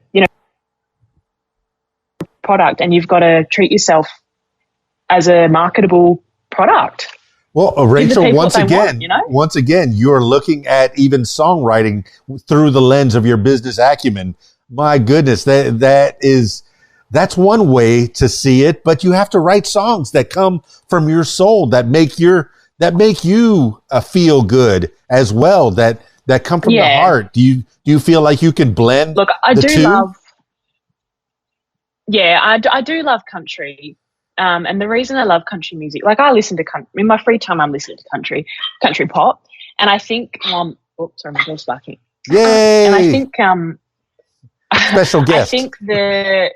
product, and you've got to treat yourself as a marketable product. Well, Rachel, once again, you're looking at even songwriting through the lens of your business acumen. My goodness, that's one way to see it, but you have to write songs that come from your soul, that make you feel good as well, that come from the heart. Do you feel like you can blend? Look, I do love country. And the reason I love country music, like I listen to country in my free time, I'm listening to country pop. And I think, sorry, my dog's barking. Yay! And I think, special guest. I think the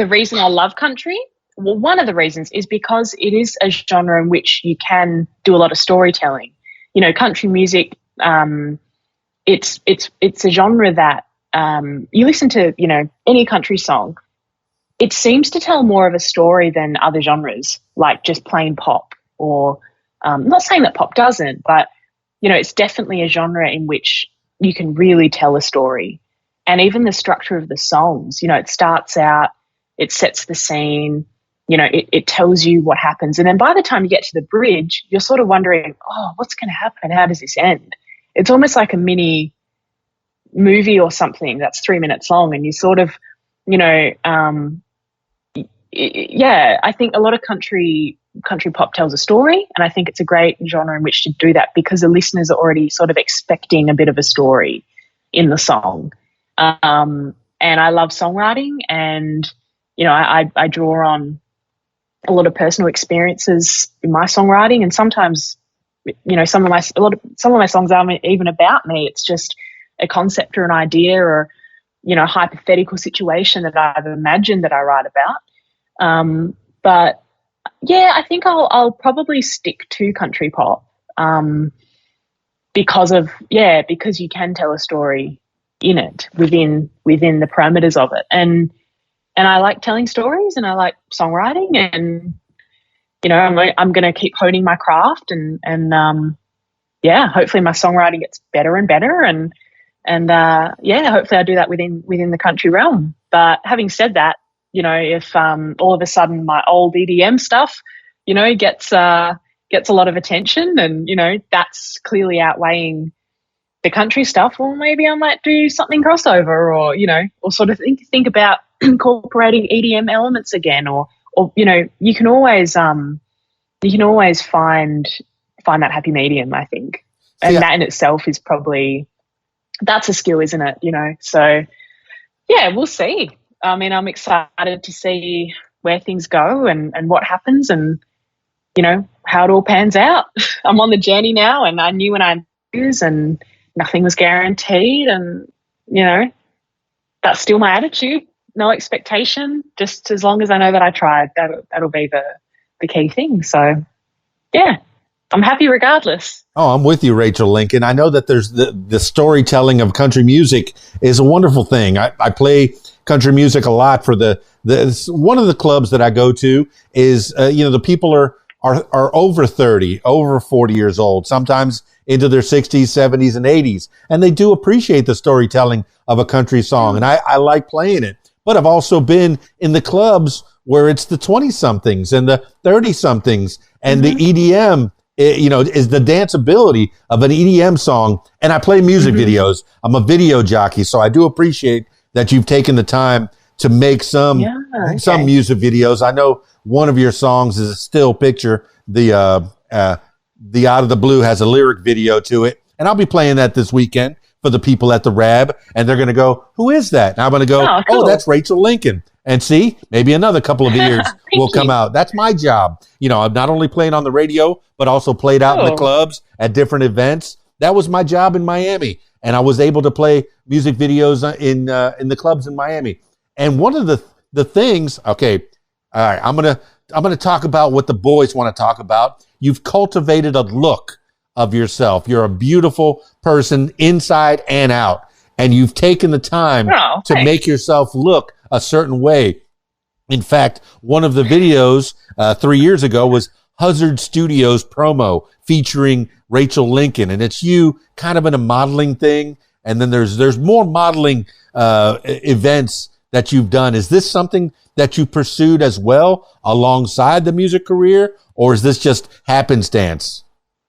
reason I love country, well, one of the reasons is because it is a genre in which you can do a lot of storytelling. Country music, it's a genre that you listen to, any country song, it seems to tell more of a story than other genres, like just plain pop, or not saying that pop doesn't, but, it's definitely a genre in which you can really tell a story. And even the structure of the songs, it starts out, it sets the scene, it tells you what happens. And then by the time you get to the bridge, you're sort of wondering, oh, what's going to happen? How does this end? It's almost like a mini movie or something that's 3 minutes long, and you sort of, I think a lot of country pop tells a story, and I think it's a great genre in which to do that because the listeners are already sort of expecting a bit of a story in the song. And I love songwriting, and I draw on a lot of personal experiences in my songwriting, and sometimes, you know, some of my songs aren't even about me. It's just a concept or an idea or, you know, a hypothetical situation that I've imagined that I write about. But yeah, I think I'll probably stick to country pop because you can tell a story in it within the parameters of it, and I like telling stories and I like songwriting, and you know, I'm going to keep honing my craft and hopefully my songwriting gets better and better, and hopefully I do that within the country realm. But having said that, you know, if all of a sudden my old EDM stuff, you know, gets a lot of attention, and you know that's clearly outweighing the country stuff, well, maybe I might do something crossover, or you know, or sort of think about incorporating EDM elements again, or you know, you can always find that happy medium, I think, and that in itself is probably, that's a skill, isn't it? You know, so yeah, we'll see. I mean, I'm excited to see where things go and what happens, and you know how it all pans out. I'm on the journey now, and I knew when I lose, and nothing was guaranteed, and you know that's still my attitude. No expectation, just as long as I know that I tried. That'll be the key thing. So yeah, I'm happy regardless. Oh, I'm with you, Rachel Lincoln. I know that there's the storytelling of country music is a wonderful thing. I play country music a lot for the one of the clubs that I go to is, you know, the people are over 30, over 40 years old, sometimes into their 60s, 70s, and 80s. And they do appreciate the storytelling of a country song. And I like playing it. But I've also been in the clubs where it's the 20-somethings and the 30-somethings and the EDM, you know, is the danceability of an EDM song. And I play music videos. I'm a video jockey, so I do appreciate that you've taken the time to make some music videos. I know one of your songs is a still picture. The Out of the Blue has a lyric video to it. And I'll be playing that this weekend for the people at the RAB. And they're going to go, who is that? And I'm going to go, oh, that's Rachel Lincoln. And see, maybe another couple of years will come out. That's my job. You know, I'm not only playing on the radio, but also played out in the clubs at different events. That was my job in Miami. And I was able to play music videos in the clubs in Miami. And one of the things, okay, all right, I'm gonna talk about what the boys want to talk about. You've cultivated a look of yourself. You're a beautiful person inside and out. And you've taken the time to make yourself look a certain way. In fact, one of the videos 3 years ago was Huzzard Studios promo featuring Rachel Lincoln. And it's you kind of in a modeling thing. And then there's more modeling events that you've done. Is this something that you pursued as well alongside the music career? Or is this just happenstance?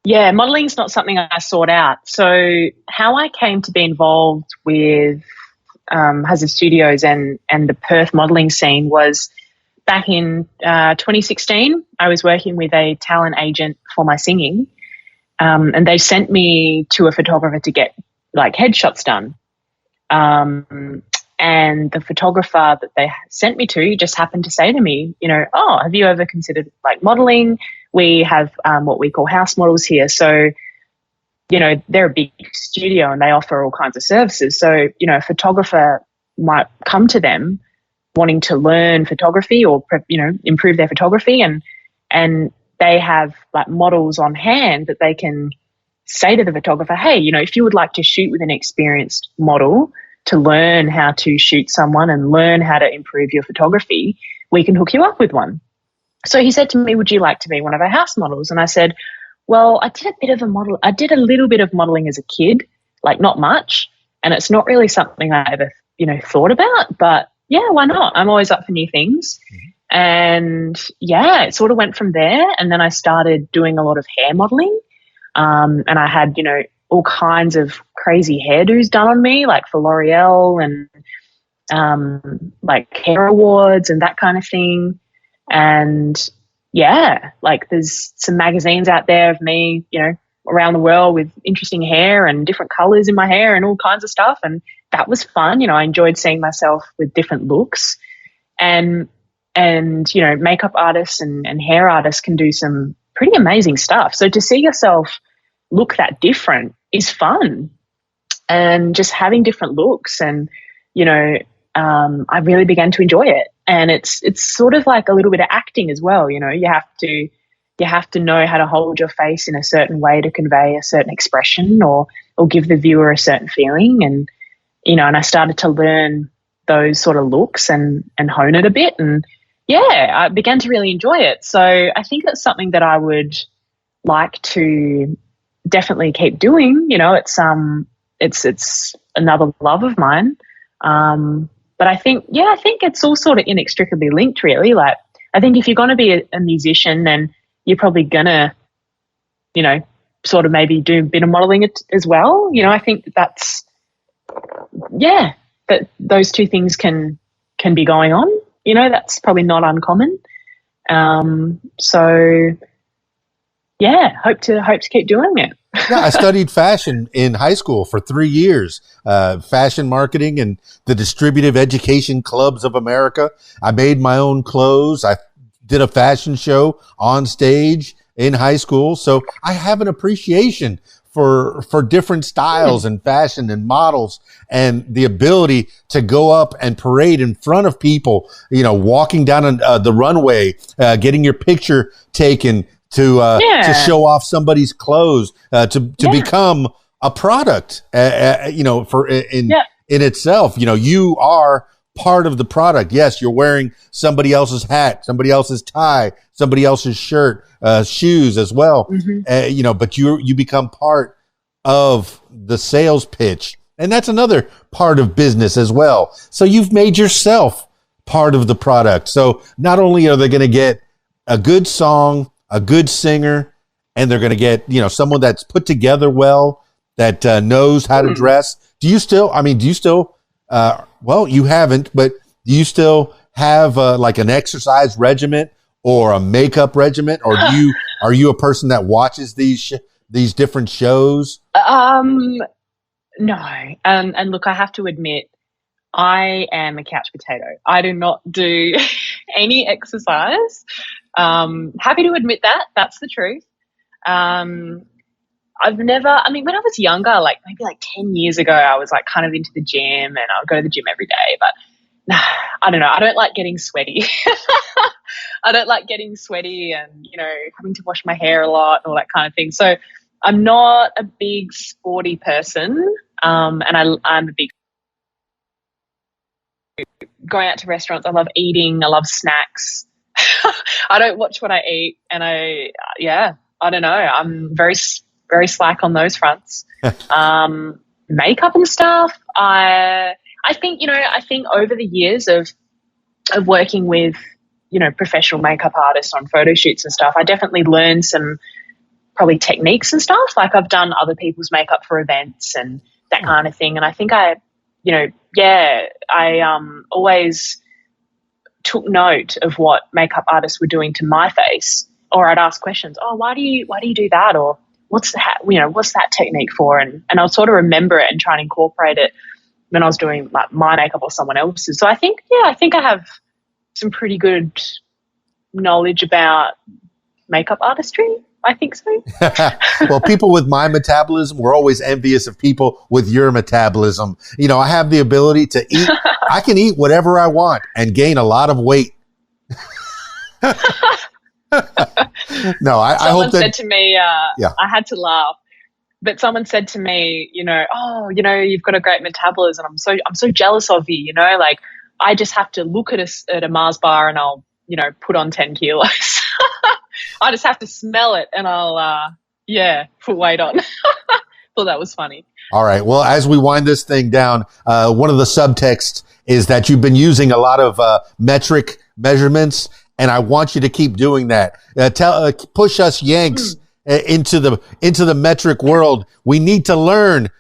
Yeah, modeling's not something I sought out. So how I came to be involved with Huzzard Studios and the Perth modelling scene was back in 2016. I was working with a talent agent for my singing, and they sent me to a photographer to get like headshots done. And the photographer that they sent me to just happened to say to me, you know, oh, have you ever considered like modelling? We have what we call house models here. So, you know, they're a big studio and they offer all kinds of services. So, you know, a photographer might come to them wanting to learn photography or, you know, improve their photography, and they have like models on hand that they can say to the photographer, hey, you know, if you would like to shoot with an experienced model to learn how to shoot someone and learn how to improve your photography, we can hook you up with one. So he said to me, would you like to be one of our house models? And I said, well, I did a little bit of modeling as a kid, like not much. And it's not really something I ever, you know, thought about, but yeah, why not? I'm always up for new things. Mm-hmm. And yeah, it sort of went from there. And then I started doing a lot of hair modeling. And I had, you know, all kinds of crazy hairdos done on me, like for L'Oreal and like hair awards and that kind of thing. And yeah, like there's some magazines out there of me, you know, around the world with interesting hair and different colors in my hair and all kinds of stuff. And that was fun. You know, I enjoyed seeing myself with different looks. And and, you know, makeup artists and hair artists can do some pretty amazing stuff. So to see yourself look that different is fun, and just having different looks, and, you know, I really began to enjoy it. And it's sort of like a little bit of acting as well. You know, you have to know how to hold your face in a certain way to convey a certain expression, or give the viewer a certain feeling. And, you know, and I started to learn those sort of looks and hone it a bit. And yeah, I began to really enjoy it. So I think that's something that I would like to definitely keep doing. You know, it's another love of mine. But I think it's all sort of inextricably linked, really. Like, I think if you're going to be a musician, then you're probably going to, you know, sort of maybe do a bit of modeling as well. You know, I think that those two things can be going on. You know, that's probably not uncommon. So yeah, hope to keep doing it. Yeah, I studied fashion in high school for 3 years, fashion marketing and the Distributive Education Clubs of America. I made my own clothes. I did a fashion show on stage in high school. So I have an appreciation for different styles and fashion and models, and the ability to go up and parade in front of people, you know, walking down the runway, getting your picture taken, to show off somebody's clothes, to become a product, you know, in itself. You know, you are part of the product. Yes, you're wearing somebody else's hat, somebody else's tie, somebody else's shirt, shoes as well. Mm-hmm. You know, but you become part of the sales pitch, and that's another part of business as well. So you've made yourself part of the product. So not only are they going to get a good song, a good singer, and they're going to get, you know, someone that's put together well, that knows how to dress. Do you still, well, you haven't, but do you still have like an exercise regimen or a makeup regimen, or are you a person that watches these different shows? No. And look, I have to admit, I am a couch potato. I do not do any exercise. Happy to admit that. That's the truth. I've never, I mean, when I was younger, like maybe like 10 years ago, I was like kind of into the gym, and I would go to the gym every day, but I don't know. I don't like getting sweaty. I don't like getting sweaty and, you know, having to wash my hair a lot and all that kind of thing. So I'm not a big sporty person. And I'm a big going out to restaurants. I love eating. I love snacks. I don't watch what I eat, and I don't know. I'm very, very slack on those fronts. Makeup and stuff. I think over the years of working with, you know, professional makeup artists on photo shoots and stuff, I definitely learned some probably techniques and stuff. Like, I've done other people's makeup for events and that kind of thing. And I think I always took note of what makeup artists were doing to my face, or I'd ask questions. Oh, why do you do that? Or what's that technique for? And I'll sort of remember it and try and incorporate it when I was doing like my makeup or someone else's. So I think I have some pretty good knowledge about makeup artistry. I think so. Well, people with my metabolism, we're always envious of people with your metabolism. You know, I have the ability to eat. I can eat whatever I want and gain a lot of weight. No, I hope that. Someone said to me, I had to laugh, but someone said to me, you know, oh, you know, you've got a great metabolism. I'm so jealous of you. You know, like, I just have to look at a Mars bar and I'll, you know, put on 10 kilos. I just have to smell it and I'll, put weight on. Thought that was funny. All right. Well, as we wind this thing down, one of the subtexts is that you've been using a lot of metric measurements, and I want you to keep doing that. Push us Yanks into the metric world. We need to learn.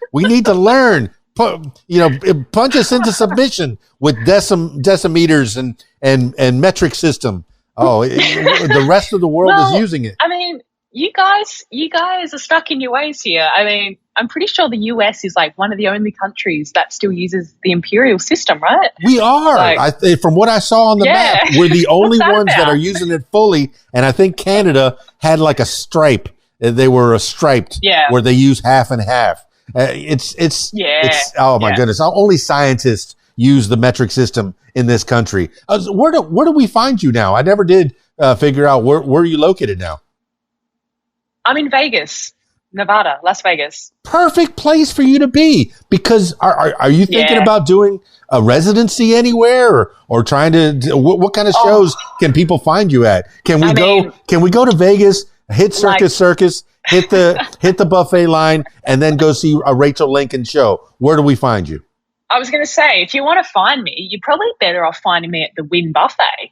Punch us into submission with decimeters and metric system. Oh, the rest of the world is using it. I mean, you guys are stuck in your ways here. I mean, I'm pretty sure the US is like one of the only countries that still uses the imperial system, right? We are. Like, from what I saw on the map, we're the only ones that are using it fully. And I think Canada had like a stripe. They were striped where they use half and half. It's oh my goodness. Only scientists use the metric system in this country. Where do we find you now? I never did figure out where are you located now? I'm in Vegas, Nevada, Las Vegas. Perfect place for you to be, because are you thinking about doing a residency anywhere or trying to what kind of shows can people find you at? Can we go to Vegas, hit Circus, hit the buffet line, and then go see a Rachel Lincoln show? Where do we find you? I was going to say, if you want to find me, you're probably better off finding me at the Wynn Buffet.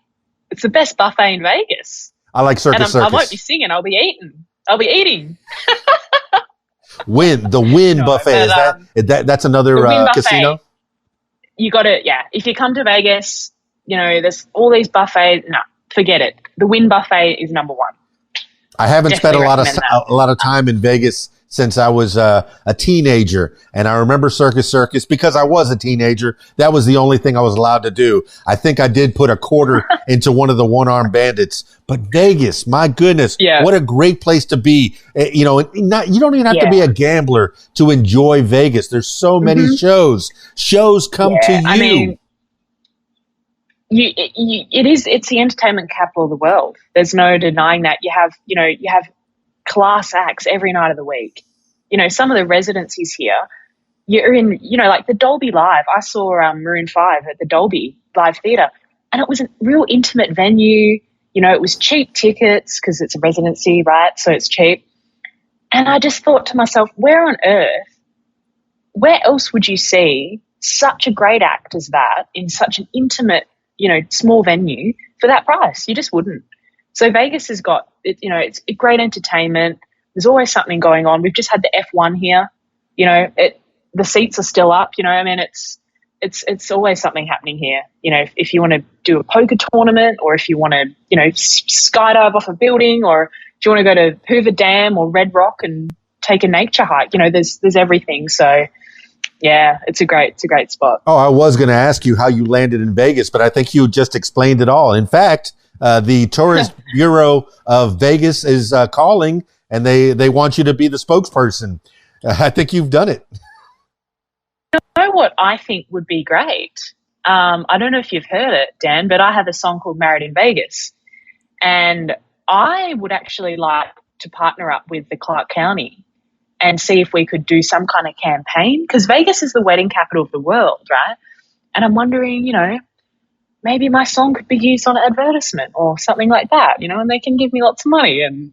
It's the best buffet in Vegas. I like Circus. I won't be singing. I'll be eating. The Wynn Buffet, that's another casino? You got to, if you come to Vegas, there's all these buffets. No, forget it. The Wynn Buffet is number one. I haven't spent a lot of time in Vegas since I was a teenager. And I remember Circus because I was a teenager. That was the only thing I was allowed to do. I think I did put a quarter into one of the one-armed bandits. But Vegas, my goodness, what a great place to be. You don't even have to be a gambler to enjoy Vegas. There's so many shows. Shows come to you. I mean, it's the entertainment capital of the world. There's no denying that. You have class acts every night of the week. Some of the residencies here, you're in, like the Dolby Live. I saw Maroon 5 at the Dolby Live Theatre, and it was a real intimate venue. It was cheap tickets because it's a residency, right? So it's cheap. And I just thought to myself, where on earth, where else would you see such a great act as that in such an intimate, small venue for that price? You just wouldn't. So Vegas has got, it's great entertainment. There's always something going on. We've just had the F1 here. The seats are still up. It's always something happening here. If you want to do a poker tournament, or if you want to, skydive off a building, or if you want to go to Hoover Dam or Red Rock and take a nature hike, there's everything. So yeah, it's a great spot. Oh, I was going to ask you how you landed in Vegas, but I think you just explained it all. In fact, the Tourist Bureau of Vegas is calling, and they want you to be the spokesperson. I think you've done it. You know what I think would be great? I don't know if you've heard it, Dan, but I have a song called Married in Vegas. And I would actually like to partner up with the Clark County and see if we could do some kind of campaign, because Vegas is the wedding capital of the world, right? And I'm wondering, maybe my song could be used on an advertisement or something like that, and they can give me lots of money, and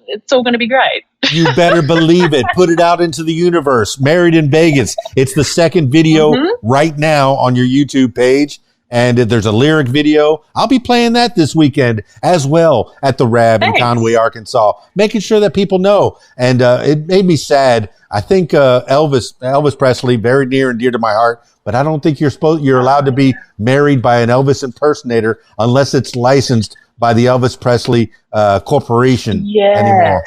it's all going to be great. You better believe it. Put it out into the universe. Married in Vegas. It's the second video right now on your YouTube page. And there's a lyric video. I'll be playing that this weekend as well at the Rab in Conway, Arkansas, making sure that people know. And it made me sad. I think Elvis Presley, very near and dear to my heart, but I don't think you're allowed to be married by an Elvis impersonator unless it's licensed by the Elvis Presley Corporation anymore.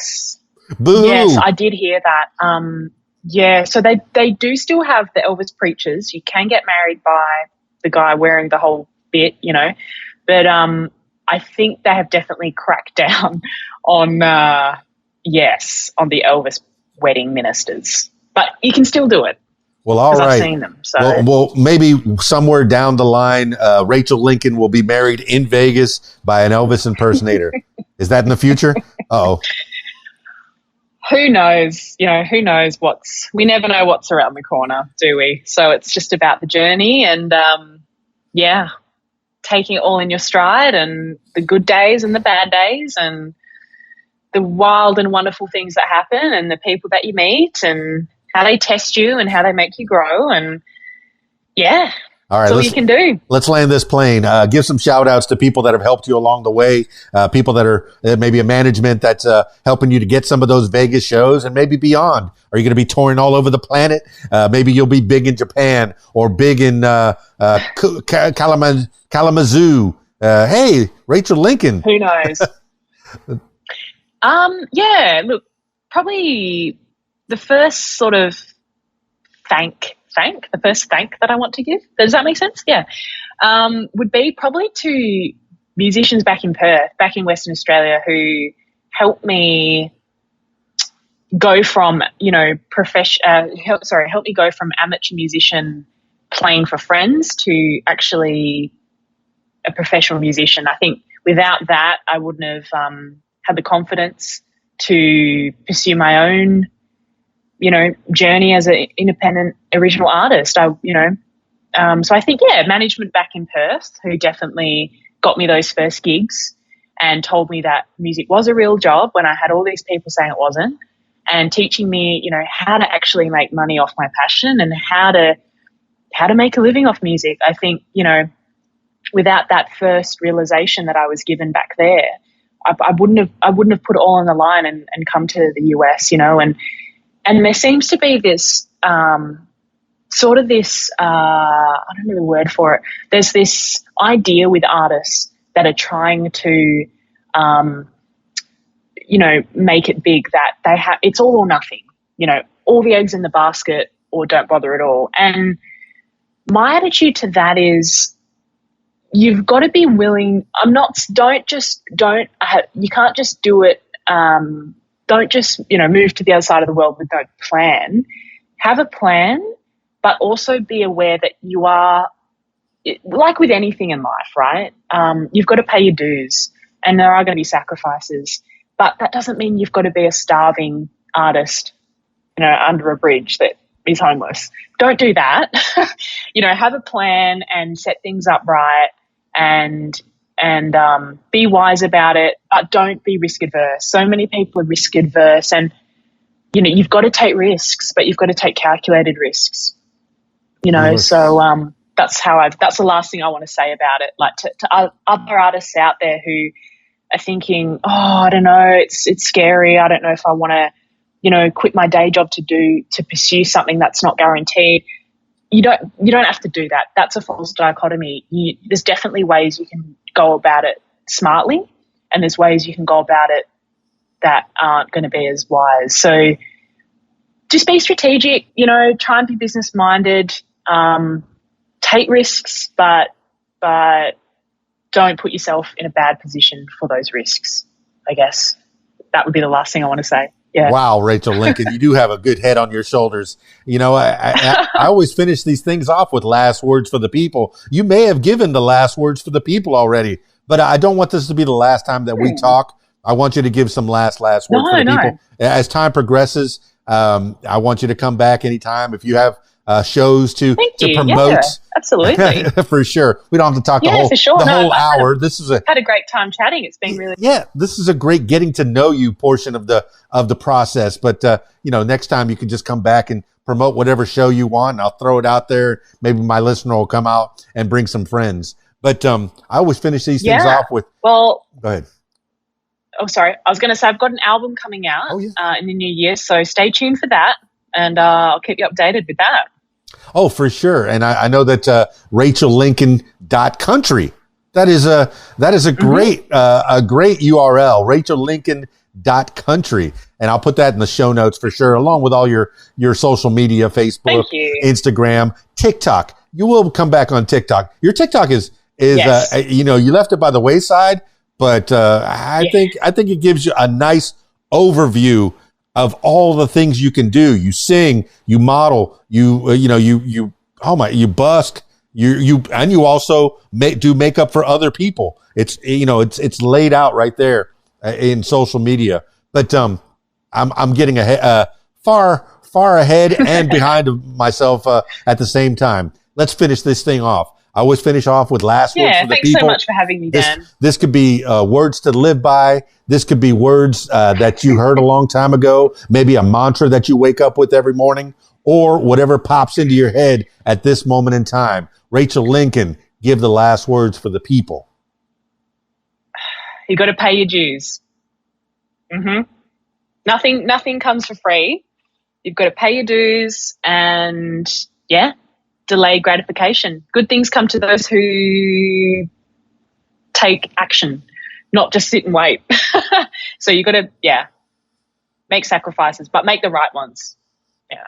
Boo! Yes, I did hear that. So they do still have the Elvis preachers. You can get married by the guy wearing the whole bit, but I think they have definitely cracked down on the Elvis wedding ministers. But you can still do it. Well, all right. I've seen them. So. Well, maybe somewhere down the line, Rachel Lincoln will be married in Vegas by an Elvis impersonator. Is that in the future? Uh-oh. Who knows? Who knows we never know what's around the corner, do we? So it's just about the journey and, taking it all in your stride, and the good days and the bad days, and the wild and wonderful things that happen, and the people that you meet, and how they test you and how they make you grow. And all right, that's all you can do. Let's land this plane. Give some shout outs to people that have helped you along the way, people that are maybe a management that's helping you to get some of those Vegas shows and maybe beyond. Are you going to be touring all over the planet? Maybe you'll be big in Japan or big in Kalamazoo. Hey, Rachel Lincoln. Who knows? Yeah, look, probably the first sort of the first thank that I want to give. Does that make sense? Yeah. Would be probably to musicians back in Perth, back in Western Australia, who helped me go from, help me go from amateur musician playing for friends to actually a professional musician. I think without that, I wouldn't have had the confidence to pursue my own, journey as an independent original artist. So I think, management back in Perth, who definitely got me those first gigs and told me that music was a real job when I had all these people saying it wasn't, and teaching me, how to actually make money off my passion and how to make a living off music. I think, without that first realization that I was given back there, I wouldn't have put it all on the line and come to the US, and there seems to be this sort of this, I don't know the word for it. There's this idea with artists that are trying to, make it big, that it's all or nothing, all the eggs in the basket or don't bother at all. And my attitude to that is, you've got to be willing. You can't just do it. Don't just, move to the other side of the world with no plan. Have a plan, but also be aware that you are, like with anything in life, right? You've got to pay your dues, and there are going to be sacrifices, but that doesn't mean you've got to be a starving artist, under a bridge that is homeless. Don't do that. Have a plan and set things up right, and be wise about it, but don't be risk adverse. So many people are risk adverse, and you've got to take risks, but you've got to take calculated risks. Yes. So that's the last thing I want to say about it. Like to other artists out there who are thinking, oh, I don't know, it's scary. I don't know if I want to, quit my day job to pursue something that's not guaranteed. You don't have to do that. That's a false dichotomy. There's definitely ways you can go about it smartly, and there's ways you can go about it that aren't going to be as wise. So just be strategic, try and be business minded, take risks, but don't put yourself in a bad position for those risks. I guess that would be the last thing I want to say. Yeah. Wow, Rachel Lincoln, you do have a good head on your shoulders. I always finish these things off with last words for the people. You may have given the last words for the people already, but I don't want this to be the last time that we talk. I want you to give some last words for the people. As time progresses, I want you to come back anytime if you have shows to promote. Yeah, absolutely. For sure. We don't have to talk the whole hour. Had a great time chatting. It's been really this is a great getting to know you portion of the process. But next time you can just come back and promote whatever show you want, and I'll throw it out there. Maybe my listener will come out and bring some friends. But I always finish these things off with go ahead. Oh, sorry. I was going to say I've got an album coming out in the new year, so stay tuned for that, and I'll keep you updated with that. Oh, for sure. And I know that RachelLincoln.country. That is a great URL, RachelLincoln.country. And I'll put that in the show notes for sure, along with all your social media, Facebook, Instagram, TikTok. You will come back on TikTok. Your TikTok is you left it by the wayside, but I think it gives you a nice overview of all the things you can do. You sing, you model, you busk, and you also do makeup for other people. It's laid out right there in social media. But I'm getting far ahead and behind myself at the same time. Let's finish this thing off. I always finish off with last words for the people. Thanks so much for having me, Dan. This could be words to live by. This could be words that you heard a long time ago, maybe a mantra that you wake up with every morning, or whatever pops into your head at this moment in time. Rachel Lincoln, give the last words for the people. You got to pay your dues. Nothing comes for free. You've got to pay your dues, and delayed gratification. Good things come to those who take action. not just sit and wait. So you got to, make sacrifices, but make the right ones. Yeah.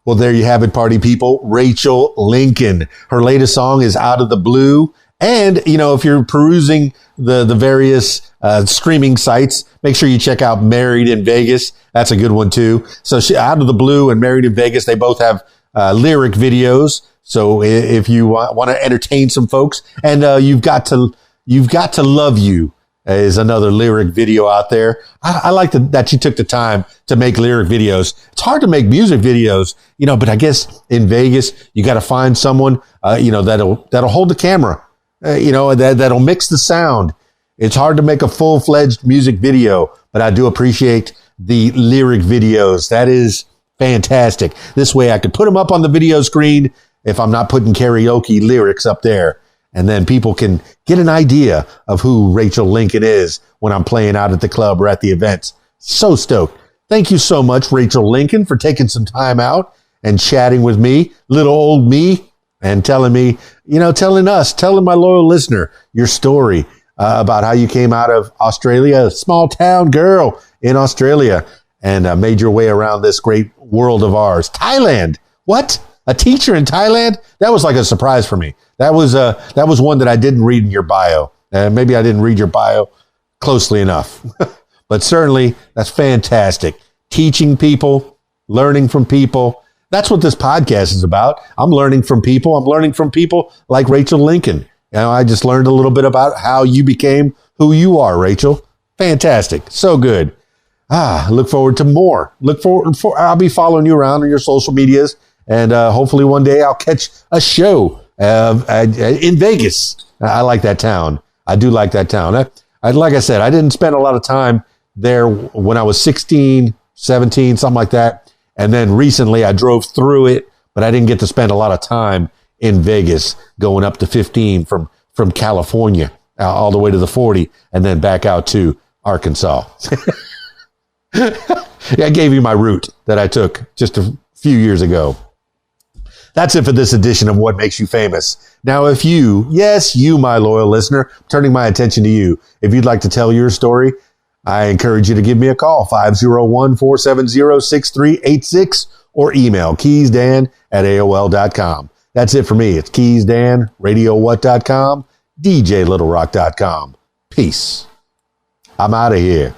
Well, there you have it, party people. Rachel Lincoln. Her latest song is Out of the Blue. And, if you're perusing the various streaming sites, make sure you check out Married in Vegas. That's a good one, too. So Out of the Blue and Married in Vegas, they both have lyric videos. So if you want to entertain some folks, and You've Got to Love You is another lyric video out there. I like that she took the time to make lyric videos. It's hard to make music videos, but I guess in Vegas, you got to find someone, that'll hold the camera, that'll mix the sound. It's hard to make a full-fledged music video, but I do appreciate the lyric videos. That is fantastic. This way I could put them up on the video screen if I'm not putting karaoke lyrics up there. And then people can get an idea of who Rachel Lincoln is when I'm playing out at the club or at the events. So stoked. Thank you so much, Rachel Lincoln, for taking some time out and chatting with me, little old me, and telling me, telling my loyal listener your story about how you came out of Australia, a small town girl in Australia, and made your way around this great world of ours. Thailand. What? A teacher in Thailand? That was like a surprise for me. That was one that I didn't read in your bio. Maybe I didn't read your bio closely enough, but certainly that's fantastic. Teaching people, learning from people. That's what this podcast is about. I'm learning from people. I'm learning from people like Rachel Lincoln. I just learned a little bit about how you became who you are, Rachel. Fantastic. So good. Look forward to more. I'll be following you around on your social medias, and hopefully one day I'll catch a show in Vegas. I like that town. I do like that town. Like I said, I didn't spend a lot of time there when I was 16, 17, something like that. And then recently I drove through it, but I didn't get to spend a lot of time in Vegas, going up to 15 from California all the way to the 40 and then back out to Arkansas. I gave you my route that I took just a few years ago. That's it for this edition of What Makes You Famous. Now, if you, my loyal listener, turning my attention to you, if you'd like to tell your story, I encourage you to give me a call, 501-470-6386, or email keysdan@aol.com. That's it for me. It's keysdan, radiowhat.com, djlittlerock.com. Peace. I'm out of here.